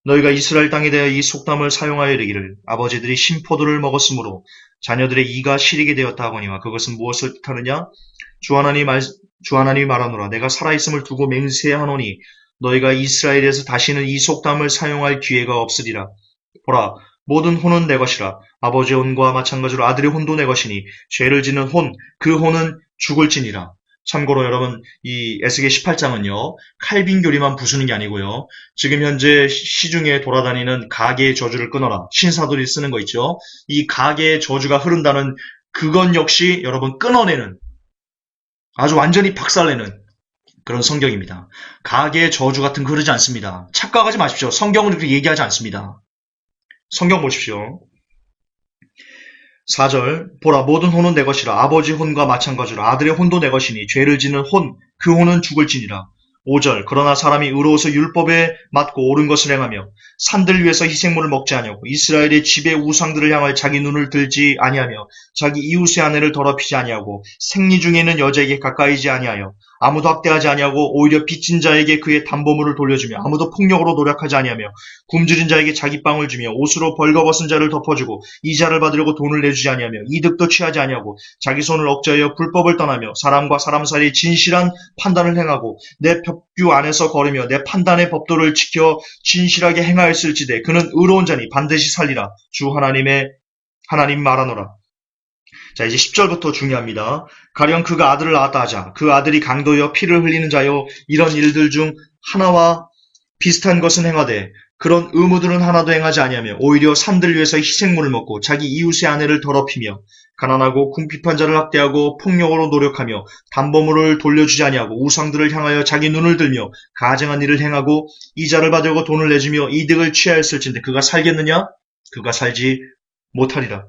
너희가 이스라엘 땅에 대하여 이 속담을 사용하여 이르기를 아버지들이 신포도를 먹었으므로 자녀들의 이가 시리게 되었다 하거니와 그것은 무엇을 뜻하느냐? 주 하나님이 말하노라 내가 살아있음을 두고 맹세하노니 너희가 이스라엘에서 다시는 이 속담을 사용할 기회가 없으리라. 보라 모든 혼은 내 것이라 아버지의 혼과 마찬가지로 아들의 혼도 내 것이니 죄를 짓는 혼 그 혼은 죽을지니라. 참고로 여러분 이 에스겔 18장은요 칼빈 교리만 부수는 게 아니고요 지금 현재 시중에 돌아다니는 가계의 저주를 끊어라 신사들이 쓰는 거 있죠. 이 가계의 저주가 흐른다는 그건 역시 여러분 끊어내는 아주 완전히 박살내는 그런 성경입니다. 가계의 저주 같은 거 흐르지 않습니다. 착각하지 마십시오. 성경은 그렇게 얘기하지 않습니다. 성경 보십시오. 4절 보라 모든 혼은 내 것이라 아버지 혼과 마찬가지로 아들의 혼도 내 것이니 죄를 짓는 혼 그 혼은 죽을지니라. 5절 그러나 사람이 의로워서 율법에 맞고 옳은 것을 행하며 산들 위에서 희생물을 먹지 아니하고 이스라엘의 집의 우상들을 향하여 자기 눈을 들지 아니하며 자기 이웃의 아내를 더럽히지 아니하고 생리 중에 있는 여자에게 가까이지 아니하여 아무도 학대하지 아니하고 오히려 빚진 자에게 그의 담보물을 돌려주며 아무도 폭력으로 노력하지 아니하며 굶주린 자에게 자기 빵을 주며 옷으로 벌거벗은 자를 덮어주고 이자를 받으려고 돈을 내주지 아니하며 이득도 취하지 아니하고 자기 손을 억제하여 불법을 떠나며 사람과 사람 사이의 진실한 판단을 행하고 내 법규 안에서 걸으며 내 판단의 법도를 지켜 진실하게 행하였을지되 그는 의로운 자니 반드시 살리라. 주 하나님 말하노라. 자 이제 10절부터 중요합니다. 가령 그가 아들을 낳았다 하자. 그 아들이 강도여 피를 흘리는 자여 이런 일들 중 하나와 비슷한 것은 행하되 그런 의무들은 하나도 행하지 아니하며 오히려 산들 위에서 희생물을 먹고 자기 이웃의 아내를 더럽히며 가난하고 궁핍한 자를 학대하고 폭력으로 노력하며 담보물을 돌려주지 아니하고 우상들을 향하여 자기 눈을 들며 가증한 일을 행하고 이자를 받으려고 돈을 내주며 이득을 취하였을진데 그가 살겠느냐? 그가 살지 못하리라.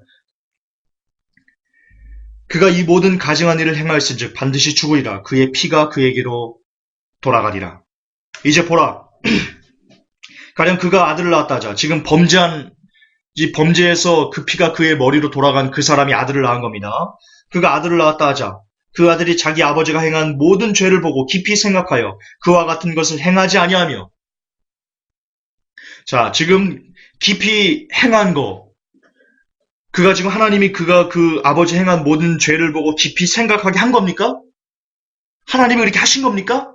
그가 이 모든 가증한 일을 행하였은즉 반드시 죽으리라. 그의 피가 그에게로 돌아가리라. 이제 보라. 가령 그가 아들을 낳았다 하자. 지금 범죄에서 그 피가 그의 머리로 돌아간 그 사람이 아들을 낳은 겁니다. 그가 아들을 낳았다 하자. 그 아들이 자기 아버지가 행한 모든 죄를 보고 깊이 생각하여 그와 같은 것을 행하지 아니하며 자 지금 깊이 행한 거 그가 지금 하나님이 그가 그 아버지 행한 모든 죄를 보고 깊이 생각하게 한 겁니까? 하나님이 그렇게 하신 겁니까?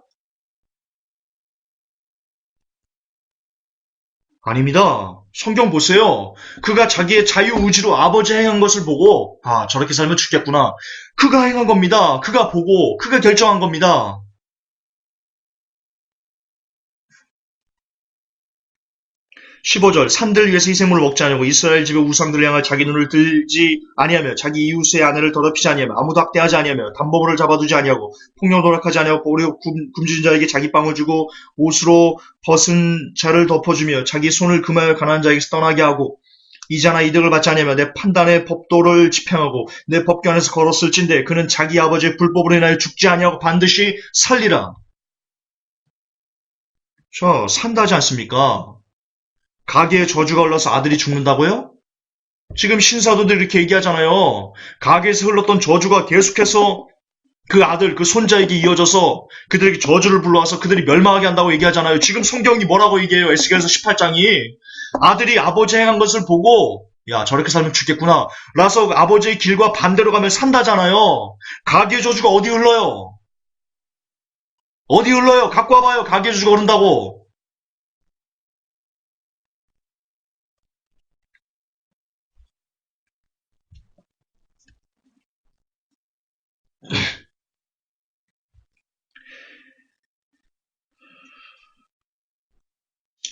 아닙니다. 성경 보세요. 그가 자기의 자유의지로 아버지 행한 것을 보고 아 저렇게 살면 죽겠구나. 그가 행한 겁니다. 그가 보고 그가 결정한 겁니다. 15절 산들 위에서 희생물을 먹지 아니하고 이스라엘 집의 우상들을 향하여 자기 눈을 들지 아니하며 자기 이웃의 아내를 더럽히지 아니하며 아무도 학대하지 아니하며 담보물을 잡아두지 아니하고 폭력을 노력하지 아니하고 오히려 굶주린 자에게 자기 빵을 주고 옷으로 벗은 자를 덮어주며 자기 손을 금하여 가난한 자에게서 떠나게 하고 이자나 이득을 받지 아니하며 내 판단의 법도를 집행하고 내 법규 안에서 걸었을진데 그는 자기 아버지의 불법으로 인하여 죽지 아니하고 반드시 살리라. 자 산다지 않습니까? 가계에 저주가 흘러서 아들이 죽는다고요? 지금 신사도들이 이렇게 얘기하잖아요. 가계에서 흘렀던 저주가 계속해서 그 아들, 그 손자에게 이어져서 그들에게 저주를 불러와서 그들이 멸망하게 한다고 얘기하잖아요. 지금 성경이 뭐라고 얘기해요? 에스겔서 18장이 아들이 아버지 행한 것을 보고 야 저렇게 살면 죽겠구나 라서 아버지의 길과 반대로 가면 산다잖아요. 가계의 저주가 어디 흘러요? 어디 흘러요? 갖고 와봐요. 가계의 저주가 흐른다고.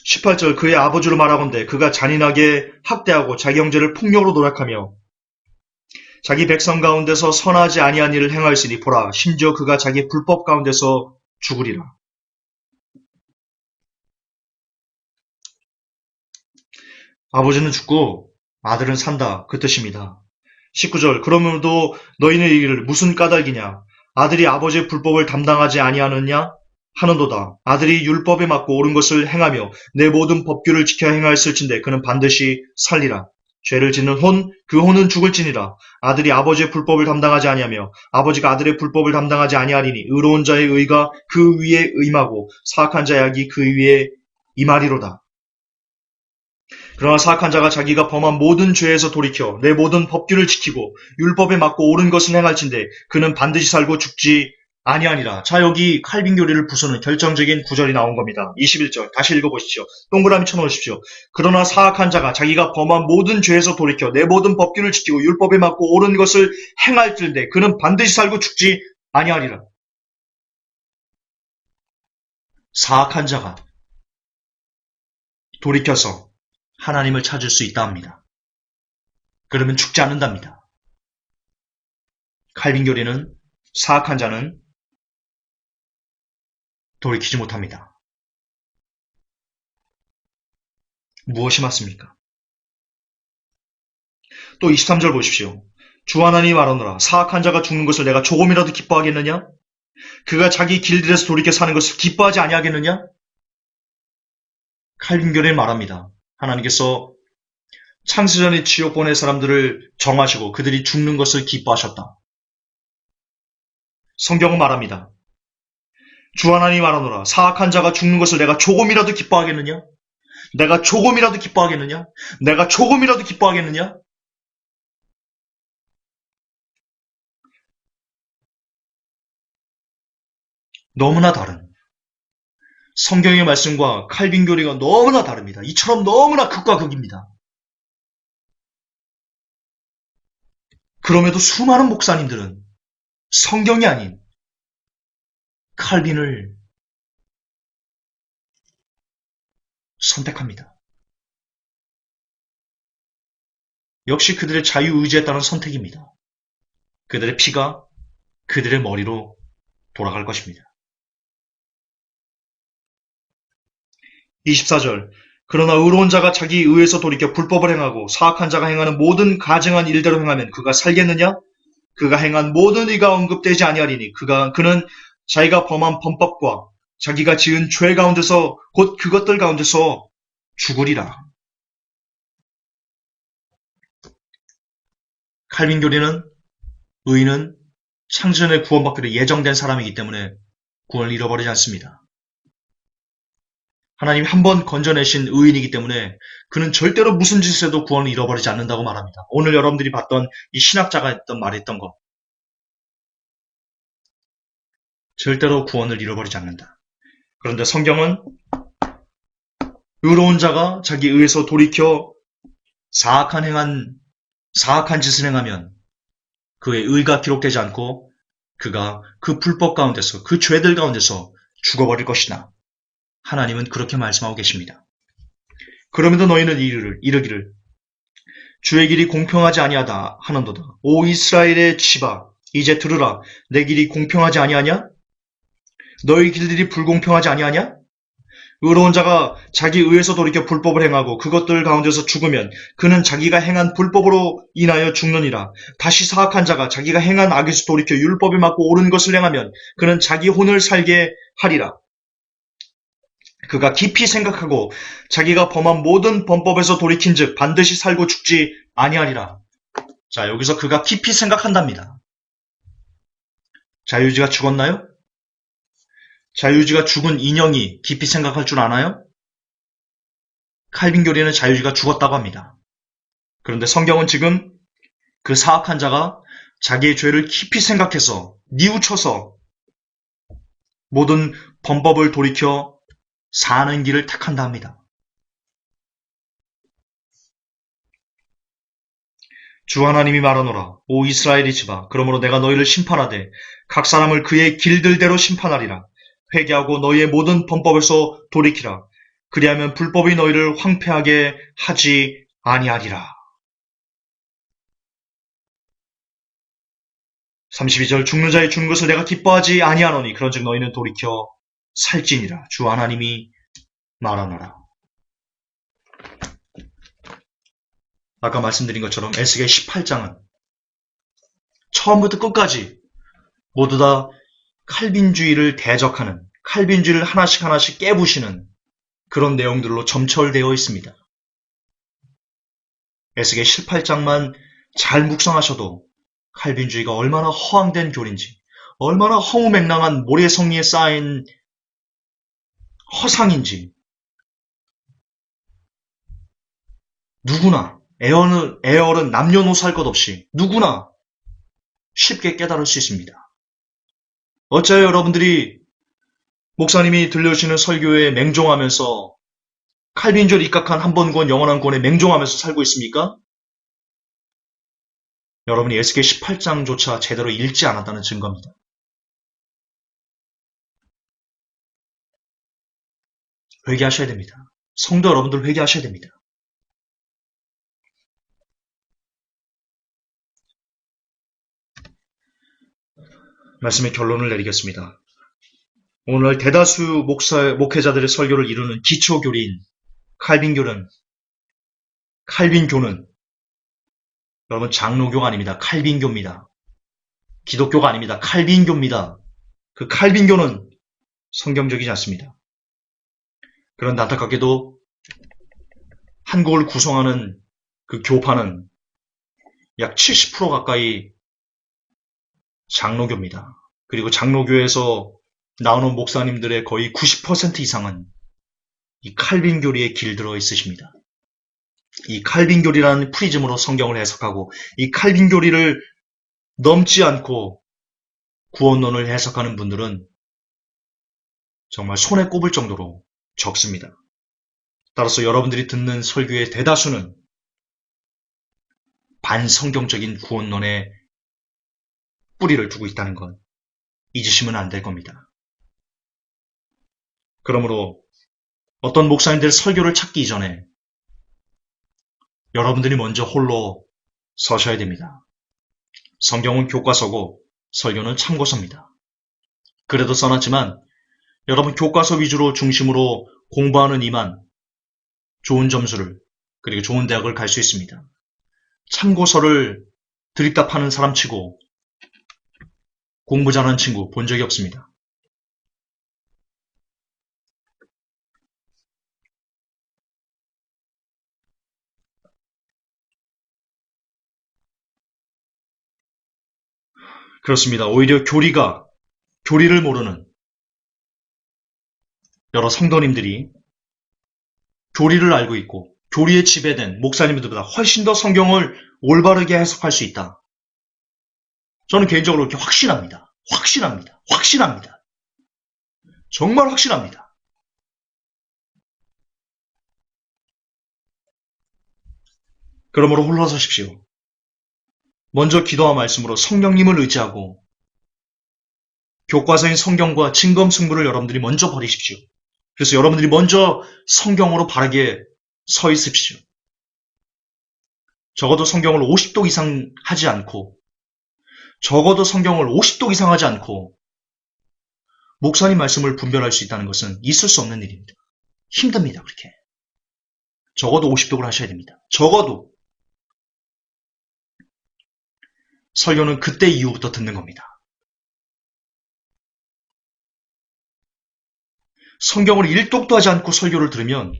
18절 그의 아버지로 말하건대 그가 잔인하게 학대하고 자기 형제를 폭력으로 노력하며 자기 백성 가운데서 선하지 아니한 일을 행하였으니 보라 심지어 그가 자기 불법 가운데서 죽으리라. 아버지는 죽고 아들은 산다 그 뜻입니다. 19절 그러므로도 너희는 이르기를 무슨 까닭이냐 아들이 아버지의 불법을 담당하지 아니하느냐 하는도다. 아들이 율법에 맞고 옳은 것을 행하며 내 모든 법규를 지켜 행하였을진데 그는 반드시 살리라. 죄를 짓는 혼, 그 혼은 죽을지니라. 아들이 아버지의 불법을 담당하지 아니하며 아버지가 아들의 불법을 담당하지 아니하리니 의로운 자의 의가 그 위에 임하고 사악한 자의 악이 그 위에 임하리로다. 그러나 사악한 자가 자기가 범한 모든 죄에서 돌이켜 내 모든 법규를 지키고 율법에 맞고 옳은 것을 행할진대 그는 반드시 살고 죽지 아니하니라. 자, 여기 칼빈 교리를 부수는 결정적인 구절이 나온 겁니다. 21절 다시 읽어보십시오. 동그라미 쳐놓으십시오. 그러나 사악한 자가 자기가 범한 모든 죄에서 돌이켜 내 모든 법규를 지키고 율법에 맞고 옳은 것을 행할진대 그는 반드시 살고 죽지 아니하리라. 사악한 자가 돌이켜서 하나님을 찾을 수 있다 합니다. 그러면 죽지 않는답니다. 칼빈 교리는 사악한 자는 돌이키지 못합니다. 무엇이 맞습니까? 또 23절 보십시오. 주 하나님이 말하노라. 사악한 자가 죽는 것을 내가 조금이라도 기뻐하겠느냐? 그가 자기 길들에서 돌이켜 사는 것을 기뻐하지 아니하겠느냐? 칼빈 교리는 말합니다. 하나님께서 창세전에 지옥 보낼 사람들을 정하시고 그들이 죽는 것을 기뻐하셨다. 성경은 말합니다. 주 하나님이 말하노라. 사악한 자가 죽는 것을 내가 조금이라도 기뻐하겠느냐? 내가 조금이라도 기뻐하겠느냐? 내가 조금이라도 기뻐하겠느냐? 너무나 다른 성경의 말씀과 칼빈 교리가 너무나 다릅니다. 이처럼 너무나 극과 극입니다. 그럼에도 수많은 목사님들은 성경이 아닌 칼빈을 선택합니다. 역시 그들의 자유의지에 따른 선택입니다. 그들의 피가 그들의 머리로 돌아갈 것입니다. 24절 그러나 의로운 자가 자기 의에서 돌이켜 불법을 행하고 사악한 자가 행하는 모든 가증한 일대로 행하면 그가 살겠느냐? 그가 행한 모든 의가 언급되지 아니하리니 그는 자기가 범한 범법과 자기가 지은 죄 가운데서 곧 그것들 가운데서 죽으리라. 칼빈 교리는 의인은 창세전에 구원받기로 예정된 사람이기 때문에 구원을 잃어버리지 않습니다. 하나님이 한 번 건져내신 의인이기 때문에 그는 절대로 무슨 짓을 해도 구원을 잃어버리지 않는다고 말합니다. 오늘 여러분들이 봤던 이 신학자가 말했던 것. 절대로 구원을 잃어버리지 않는다. 그런데 성경은 의로운 자가 자기 의에서 돌이켜 사악한 짓을 행하면 그의 의가 기록되지 않고 그가 그 불법 가운데서 그 죄들 가운데서 죽어버릴 것이나 하나님은 그렇게 말씀하고 계십니다. 그럼에도 너희는 이르기를 주의 길이 공평하지 아니하다 하는도다. 오 이스라엘의 집아 이제 들으라. 내 길이 공평하지 아니하냐? 너희 길들이 불공평하지 아니하냐? 의로운 자가 자기 의에서 돌이켜 불법을 행하고 그것들 가운데서 죽으면 그는 자기가 행한 불법으로 인하여 죽느니라. 다시 사악한 자가 자기가 행한 악에서 돌이켜 율법에 맞고 옳은 것을 행하면 그는 자기 혼을 살게 하리라. 그가 깊이 생각하고 자기가 범한 모든 범법에서 돌이킨즉 반드시 살고 죽지 아니하리라. 자, 여기서 그가 깊이 생각한답니다. 자유의지가 죽었나요? 자유의지가 죽은 인형이 깊이 생각할 줄 아나요? 칼빈 교리는 자유의지가 죽었다고 합니다. 그런데 성경은 지금 그 사악한 자가 자기의 죄를 깊이 생각해서 뉘우쳐서 모든 범법을 돌이켜 사는 길을 택한다 합니다. 주 하나님이 말하노라. 오 이스라엘의 집아 그러므로 내가 너희를 심판하되 각 사람을 그의 길들대로 심판하리라. 회개하고 너희의 모든 범법에서 돌이키라. 그리하면 불법이 너희를 황폐하게 하지 아니하리라. 32절 죽는 자의 죽는 것을 내가 기뻐하지 아니하노니 그런즉 너희는 돌이켜 살지니라. 주 하나님이 말하노라. 아까 말씀드린 것처럼 에스겔 18장은 처음부터 끝까지 모두 다 칼빈주의를 대적하는, 칼빈주의를 하나씩 깨부시는 그런 내용들로 점철되어 있습니다. 에스겔 18장만 잘 묵상하셔도 칼빈주의가 얼마나 허황된 교리인지, 얼마나 허무맹랑한 모래성리에 쌓인 허상인지 누구나, 애월은 남녀노소 할 것 없이 누구나 쉽게 깨달을 수 있습니다. 어째요 여러분들이 목사님이 들려주시는 설교에 맹종하면서 칼빈주를 입각한 한 번 구원 영원한 구원에 맹종하면서 살고 있습니까? 여러분이 에스겔 18장조차 제대로 읽지 않았다는 증거입니다. 회개하셔야 됩니다. 성도 여러분들 회개하셔야 됩니다. 말씀의 결론을 내리겠습니다. 오늘 대다수 목회자들의 설교를 이루는 기초교리인 칼빈교는 여러분 장로교가 아닙니다. 칼빈교입니다. 기독교가 아닙니다. 칼빈교입니다. 그 칼빈교는 성경적이지 않습니다. 그런데 안타깝게도 한국을 구성하는 그 교파는 약 70% 가까이 장로교입니다. 그리고 장로교에서 나오는 목사님들의 거의 90% 이상은 이 칼빈교리에 길들어 있으십니다. 이 칼빈교리라는 프리즘으로 성경을 해석하고 이 칼빈교리를 넘지 않고 구원론을 해석하는 분들은 정말 손에 꼽을 정도로 적습니다. 따라서 여러분들이 듣는 설교의 대다수는 반성경적인 구원론에 뿌리를 두고 있다는 건 잊으시면 안 될 겁니다. 그러므로 어떤 목사님들 설교를 찾기 이전에 여러분들이 먼저 홀로 서셔야 됩니다. 성경은 교과서고 설교는 참고서입니다. 그래도 써놨지만 여러분 교과서 위주로 중심으로 공부하는 이만 좋은 점수를 그리고 좋은 대학을 갈 수 있습니다. 참고서를 드립다 파는 사람치고 공부 잘하는 친구 본 적이 없습니다. 그렇습니다. 오히려 교리를 모르는 여러 성도님들이 교리를 알고 있고 교리에 지배된 목사님들보다 훨씬 더 성경을 올바르게 해석할 수 있다. 저는 개인적으로 그렇게 확신합니다. 정말 확신합니다. 그러므로 홀로서십시오. 먼저 기도와 말씀으로 성령님을 의지하고 교과서인 성경과 진검승부를 여러분들이 먼저 버리십시오. 그래서 여러분들이 먼저 성경으로 바르게 서 있으십시오. 적어도 성경을 50독 이상 하지 않고 목사님 말씀을 분별할 수 있다는 것은 있을 수 없는 일입니다. 힘듭니다. 그렇게. 적어도 50독을 하셔야 됩니다. 적어도. 설교는 그때 이후부터 듣는 겁니다. 성경을 1독도 하지 않고 설교를 들으면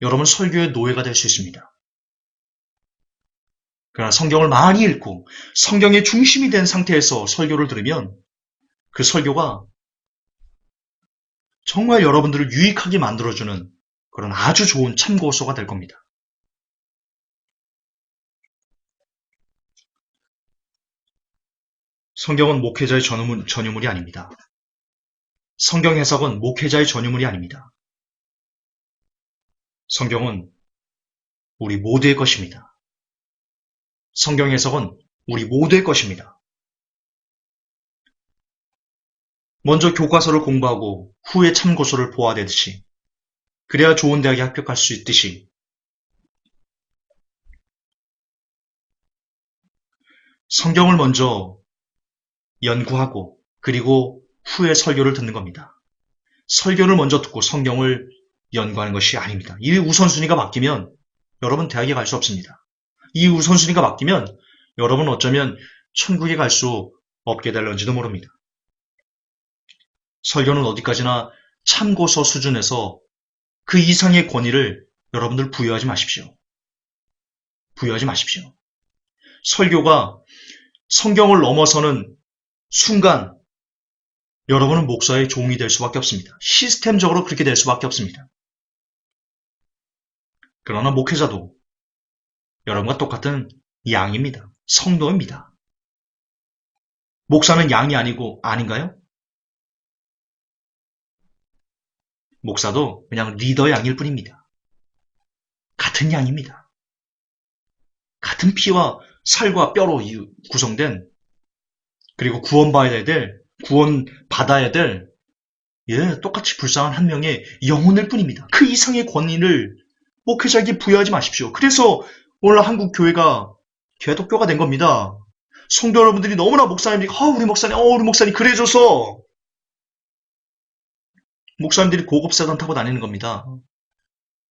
여러분 설교의 노예가 될 수 있습니다. 그러나 성경을 많이 읽고 성경의 중심이 된 상태에서 설교를 들으면 그 설교가 정말 여러분들을 유익하게 만들어주는 그런 아주 좋은 참고서가 될 겁니다. 성경은 목회자의 전유물이 아닙니다. 성경 해석은 목회자의 전유물이 아닙니다. 성경은 우리 모두의 것입니다. 성경 해석은 우리 모두의 것입니다. 먼저 교과서를 공부하고 후에 참고서를 보아내듯이 그래야 좋은 대학에 합격할 수 있듯이 성경을 먼저 연구하고 그리고 후에 설교를 듣는 겁니다. 설교를 먼저 듣고 성경을 연구하는 것이 아닙니다. 이 우선순위가 바뀌면 여러분 대학에 갈 수 없습니다. 이 우선순위가 바뀌면 여러분 어쩌면 천국에 갈 수 없게 될런지도 모릅니다. 설교는 어디까지나 참고서 수준에서 그 이상의 권위를 여러분들 부여하지 마십시오. 설교가 성경을 넘어서는 순간 여러분은 목사의 종이 될 수밖에 없습니다. 시스템적으로 그렇게 될 수밖에 없습니다. 그러나 목회자도 여러분과 똑같은 양입니다. 성도입니다. 목사는 양이 아니고 아닌가요? 목사도 그냥 리더 양일 뿐입니다. 같은 양입니다. 같은 피와 살과 뼈로 구성된, 그리고 구원받아야 될, 똑같이 불쌍한 한 명의 영혼일 뿐입니다. 그 이상의 권위를 목회자에게 부여하지 마십시오. 그래서 오늘 한국 교회가 개독교가 된 겁니다. 성도 여러분들이 너무나 목사님들이 우리 목사님 그래줘서 목사님들이 고급세단 타고 다니는 겁니다.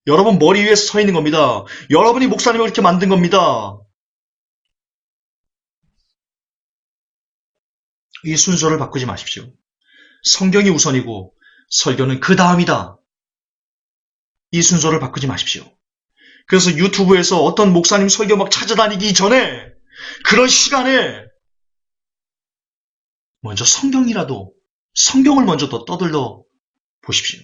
여러분 머리 위에 서 있는 겁니다. 여러분이 목사님을 이렇게 만든 겁니다. 이 순서를 바꾸지 마십시오. 성경이 우선이고 설교는 그 다음이다. 이 순서를 바꾸지 마십시오. 그래서 유튜브에서 어떤 목사님 설교 막 찾아다니기 전에 그런 시간에 먼저 성경을 먼저 더 떠들러 보십시오.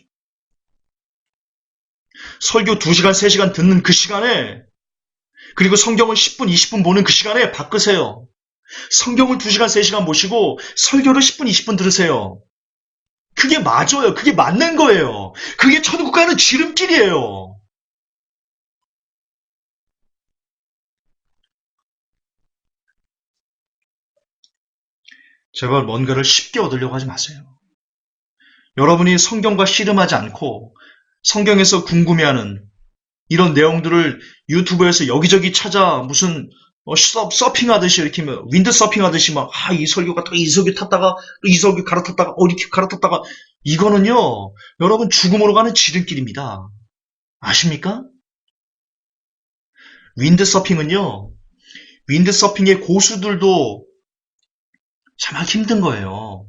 설교 2시간, 3시간 듣는 그 시간에, 그리고 성경을 10분, 20분 보는 그 시간에 바꾸세요. 성경을 2시간, 3시간 보시고 설교를 10분, 20분 들으세요. 그게 맞아요. 그게 맞는 거예요. 그게 천국 가는 지름길이에요. 제발 뭔가를 쉽게 얻으려고 하지 마세요. 여러분이 성경과 씨름하지 않고 성경에서 궁금해하는 이런 내용들을 유튜브에서 여기저기 찾아 무슨 서핑하듯이 이렇게 윈드 서핑하듯이 막 이 설교 갔다가 이 설교 탔다가 이 설교 갈아탔다가 이렇게 갈아탔다가 이거는요 여러분 죽음으로 가는 지름길입니다. 아십니까? 윈드 서핑은요 윈드 서핑의 고수들도 참 힘든 거예요.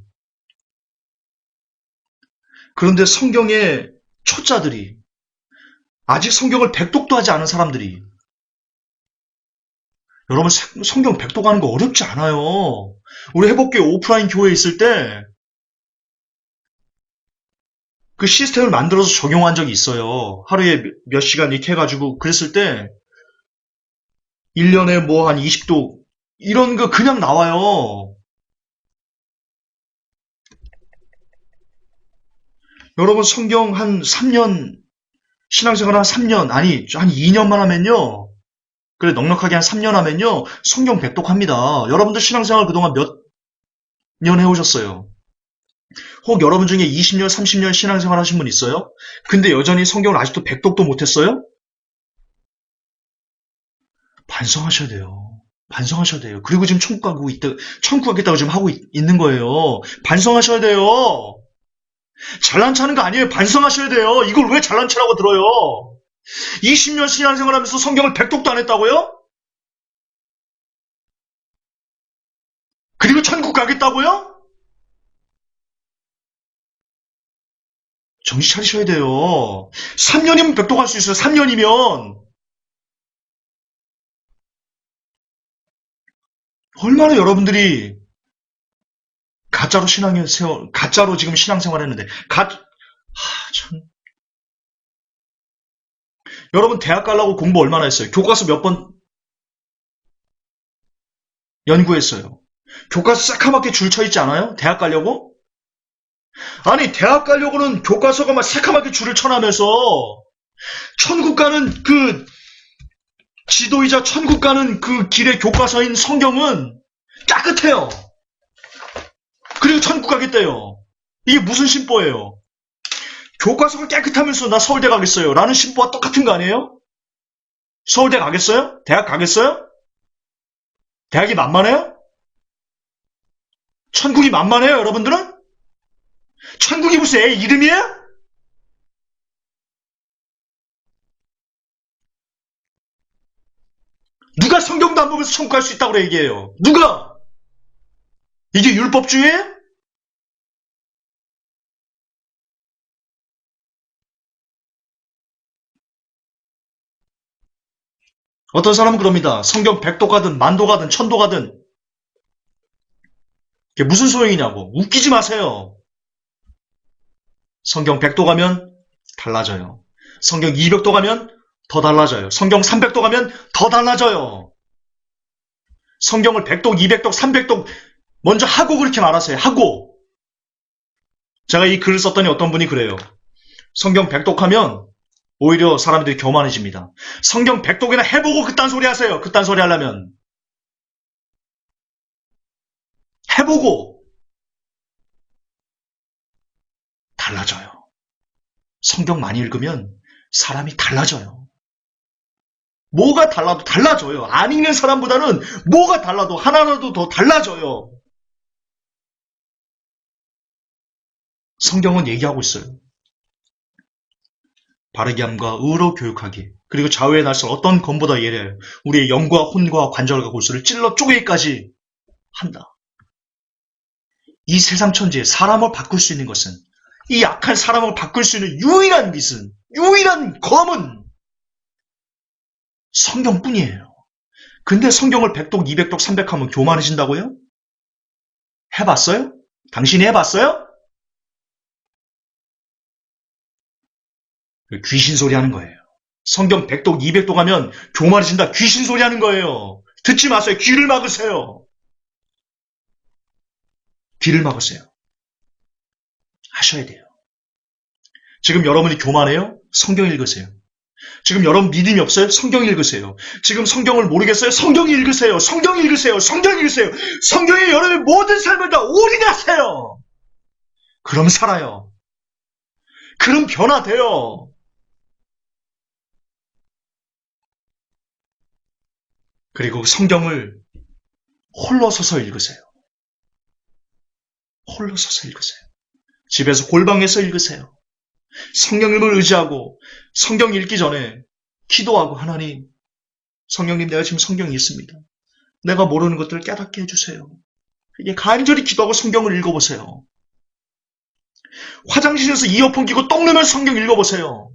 그런데 성경의 초짜들이 아직 성경을 백독도 하지 않은 사람들이 여러분 성경 백독하는 거 어렵지 않아요. 우리 회복교회 오프라인 교회에 있을 때 그 시스템을 만들어서 적용한 적이 있어요. 하루에 몇 시간 이렇게 해가지고 그랬을 때 1년에 뭐 한 20도 이런 거 그냥 나와요. 여러분 성경 한 3년 신앙생활 한 3년 아니 한 2년만 하면요. 그래 넉넉하게 한 3년 하면요. 성경 백독합니다. 여러분들 신앙생활 그동안 몇 년 해오셨어요? 혹 여러분 중에 20년, 30년 신앙생활 하신 분 있어요? 근데 여전히 성경을 아직도 백독도 못했어요? 반성하셔야 돼요. 반성하셔야 돼요. 그리고 지금 천국 가겠다고 지금 하고 있는 거예요. 반성하셔야 돼요. 잘난 체하는 거 아니에요. 반성하셔야 돼요. 이걸 왜 잘난 체라고 들어요? 20년 신앙생활 하면서 성경을 백독도 안 했다고요? 그리고 천국 가겠다고요? 정신 차리셔야 돼요. 3년이면 백독할 수 있어요. 3년이면. 얼마나 여러분들이 가짜로 가짜로 지금 신앙생활 했는데, 참. 여러분 대학 가려고 공부 얼마나 했어요? 교과서 몇 번 연구했어요? 교과서 새카맣게 줄 쳐 있지 않아요? 대학 가려고? 아니 대학 가려고는 교과서가 막 새카맣게 줄을 쳐나면서 천국 가는 그 지도이자 천국 가는 그 길의 교과서인 성경은 깨끗해요. 그리고 천국 가겠대요. 이게 무슨 신보예요? 교과서가 깨끗하면서 나 서울대 가겠어요 라는 신보와 똑같은 거 아니에요? 서울대 가겠어요? 대학 가겠어요? 대학이 만만해요? 천국이 만만해요 여러분들은? 천국이 무슨 애 이름이에요? 누가 성경도 안 보면서 천국 갈 수 있다고 얘기해요? 누가? 이게 율법주의예요? 어떤 사람은 그럽니다. 성경 100도 가든 만도 가든 천도 가든 이게 무슨 소용이냐고. 웃기지 마세요. 성경 100도 가면 달라져요. 성경 200도 가면 더 달라져요. 성경 300도 가면 더 달라져요. 성경을 100독, 200독, 300독 먼저 하고 그렇게 말하세요. 하고. 제가 이 글을 썼더니 어떤 분이 그래요. 성경 100독하면 오히려 사람들이 교만해집니다. 성경 100독이나 해보고 그딴 소리 하세요. 그딴 소리 하려면. 해보고. 달라져요. 성경 많이 읽으면 사람이 달라져요. 뭐가 달라도 달라져요. 안 읽는 사람보다는 뭐가 달라도 하나라도 더 달라져요. 성경은 얘기하고 있어요. 바르게 함과 의로 교육하기. 그리고 좌우의 날선 어떤 검보다 예리하여 우리의 영과 혼과 관절과 골수를 찔러 쪼개기까지 한다. 이 세상 천지에 사람을 바꿀 수 있는 것은, 이 약한 사람을 바꿀 수 있는 유일한 빛은, 유일한 검은 성경뿐이에요. 근데 성경을 100독, 200독, 300독 하면 교만해진다고요? 해봤어요? 당신이 해봤어요? 귀신 소리 하는 거예요. 성경 100독, 200독 하면 교만해진다. 귀신 소리 하는 거예요. 듣지 마세요. 귀를 막으세요. 귀를 막으세요. 하셔야 돼요. 지금 여러분이 교만해요? 성경 읽으세요. 지금 여러분 믿음이 없어요? 성경 읽으세요. 지금 성경을 모르겠어요? 성경 읽으세요. 성경 읽으세요. 성경 읽으세요. 성경에 여러분의 모든 삶을 다 올인하세요. 그럼 살아요. 그럼 변화돼요. 그리고 성경을 홀로 서서 읽으세요. 홀로 서서 읽으세요. 집에서 골방에서 읽으세요. 성령님을 의지하고 성경 읽기 전에 기도하고, 하나님, 성령님, 내가 지금 성경이 있습니다. 내가 모르는 것들을 깨닫게 해주세요. 이게 간절히 기도하고 성경을 읽어보세요. 화장실에서 이어폰 끼고 똥 누면서 성경 읽어보세요.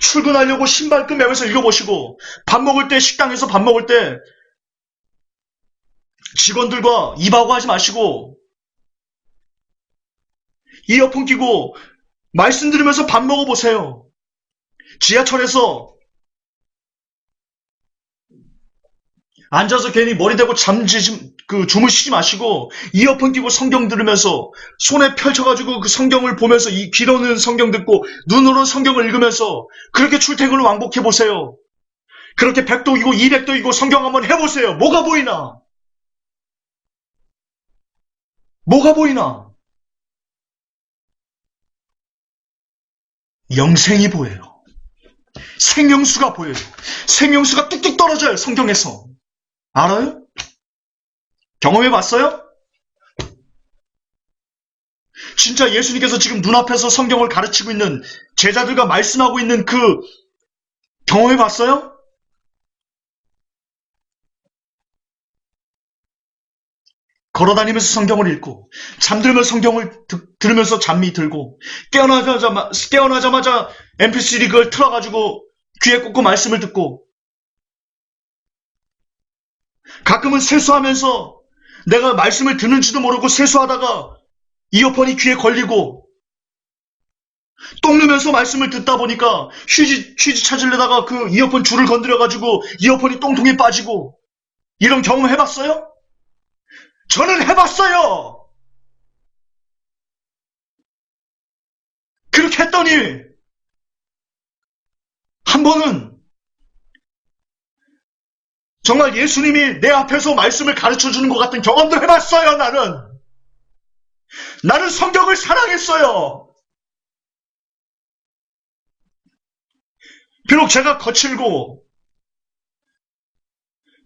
출근하려고 신발끈 매면서 읽어보시고, 밥 먹을 때, 식당에서 밥 먹을 때 직원들과 입하고 하지 마시고 이어폰 끼고 말씀 들으면서 밥 먹어보세요. 지하철에서 앉아서 괜히 머리 대고 주무시지 마시고 이어폰 끼고 성경 들으면서 손에 펼쳐가지고 그 성경을 보면서, 이 귀로는 성경 듣고 눈으로는 성경을 읽으면서 그렇게 출퇴근을 왕복해보세요. 그렇게 100독이고 200독이고 성경 한번 해보세요. 뭐가 보이나? 뭐가 보이나? 영생이 보여요. 생명수가 보여요. 생명수가 뚝뚝 떨어져요. 성경에서. 알아요? 경험해봤어요? 진짜 예수님께서 지금 눈앞에서 성경을 가르치고 있는, 제자들과 말씀하고 있는 그 경험해봤어요? 걸어다니면서 성경을 읽고, 잠들면서 성경을 들으면서 잠이 들고, 깨어나자마자 mp3 그걸 틀어가지고 귀에 꽂고 말씀을 듣고, 가끔은 세수하면서 내가 말씀을 듣는지도 모르고 세수하다가 이어폰이 귀에 걸리고, 똥 누면서 말씀을 듣다 보니까 휴지 찾으려다가 그 이어폰 줄을 건드려가지고 이어폰이 똥통에 빠지고, 이런 경험 해봤어요? 저는 해봤어요. 그렇게 했더니 한 번은 정말 예수님이 내 앞에서 말씀을 가르쳐주는 것 같은 경험도 해봤어요. 나는 성경을 사랑했어요. 비록 제가 거칠고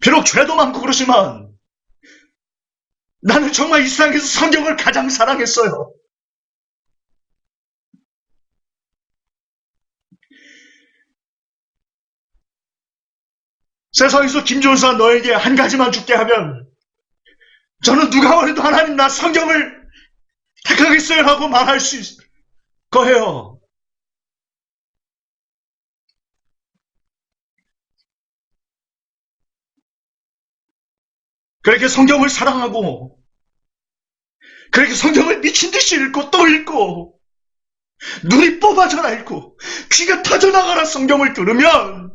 비록 죄도 많고 그러지만 나는 정말 이 세상에서 성경을 가장 사랑했어요. 세상에서 김준수가 너에게 한 가지만 줄게 하면 저는 누가 원해도 하나님, 나 성경을 택하겠어요 라고 말할 수 있을 거예요. 그렇게 성경을 사랑하고, 그렇게 성경을 미친 듯이 읽고 또 읽고,
눈이 뽑아져라 읽고 귀가 터져나가라 성경을 들으면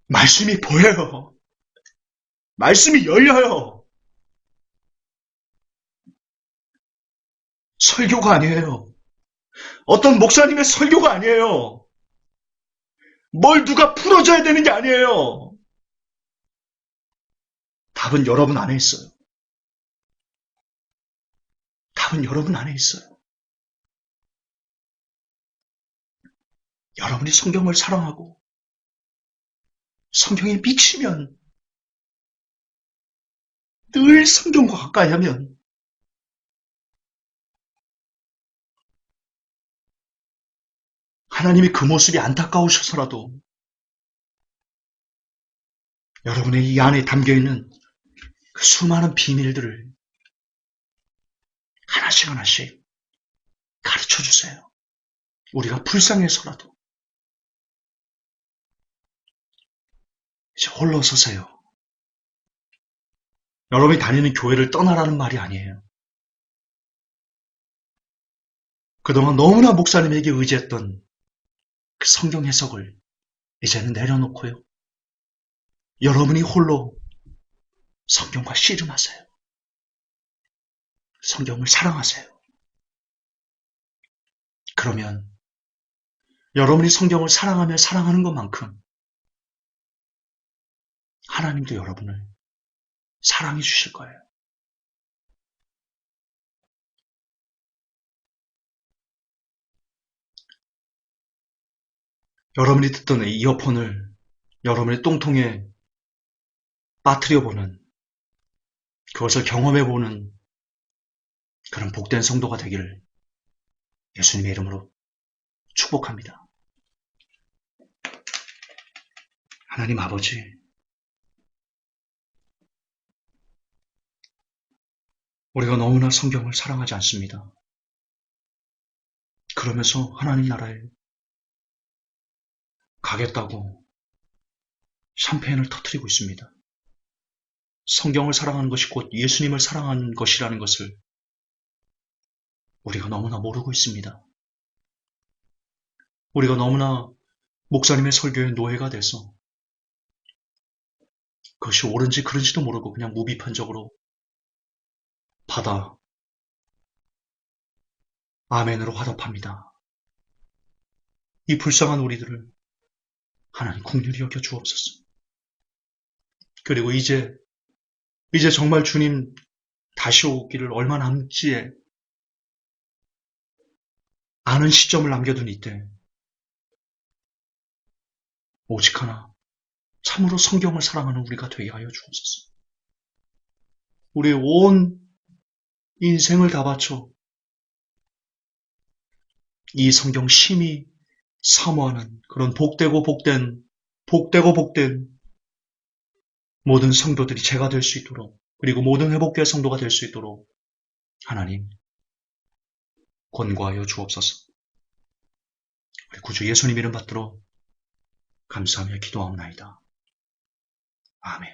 말씀이 보여요. 말씀이 열려요. 설교가 아니에요. 어떤 목사님의 설교가 아니에요. 뭘 누가 풀어줘야 되는 게 아니에요. 답은 여러분 안에 있어요. 답은 여러분 안에 있어요. 여러분이 성경을 사랑하고 성경에 미치면 늘 성경과 가까이 하면 하나님이 그 모습이 안타까우셔서라도 여러분의 이 안에 담겨있는 그 수많은 비밀들을 하나씩 하나씩 가르쳐 주세요. 우리가 불쌍해서라도 이제 홀로 서세요. 여러분이 다니는 교회를 떠나라는 말이 아니에요. 그동안 너무나 목사님에게 의지했던 그 성경 해석을 이제는 내려놓고요. 여러분이 홀로 성경과 씨름하세요. 성경을 사랑하세요. 그러면 여러분이 성경을 사랑하며 사랑하는 것만큼 하나님도 여러분을 사랑해 주실 거예요. 여러분이 듣던 이 이어폰을 여러분의 똥통에 빠뜨려보는, 그것을 경험해보는 그런 복된 성도가 되기를 예수님의 이름으로 축복합니다. 하나님 아버지, 우리가 너무나 성경을 사랑하지 않습니다. 그러면서 하나님 나라에 가겠다고 샴페인을 터뜨리고 있습니다. 성경을 사랑하는 것이 곧 예수님을 사랑하는 것이라는 것을 우리가 너무나 모르고 있습니다. 우리가 너무나 목사님의 설교에 노예가 돼서 그것이 옳은지 그른지도 모르고 그냥 무비판적으로 받아 아멘으로 화답합니다. 이 불쌍한 우리들을 하나님 긍휼히 여겨 주옵소서. 그리고 이제 정말 주님 다시 오기를 얼마 남지에 아는 시점을 남겨둔 이때 오직 하나 참으로 성경을 사랑하는 우리가 되게 하여 주옵소서. 우리의 온 인생을 다 바쳐 이 성경 심히 사모하는 그런 복되고 복된 모든 성도들이 제가 될 수 있도록, 그리고 모든 회복교회 성도가 될 수 있도록 하나님 권고하여 주옵소서. 우리 구주 예수님 이름 받들어 감사하며 기도하옵나이다. 아멘.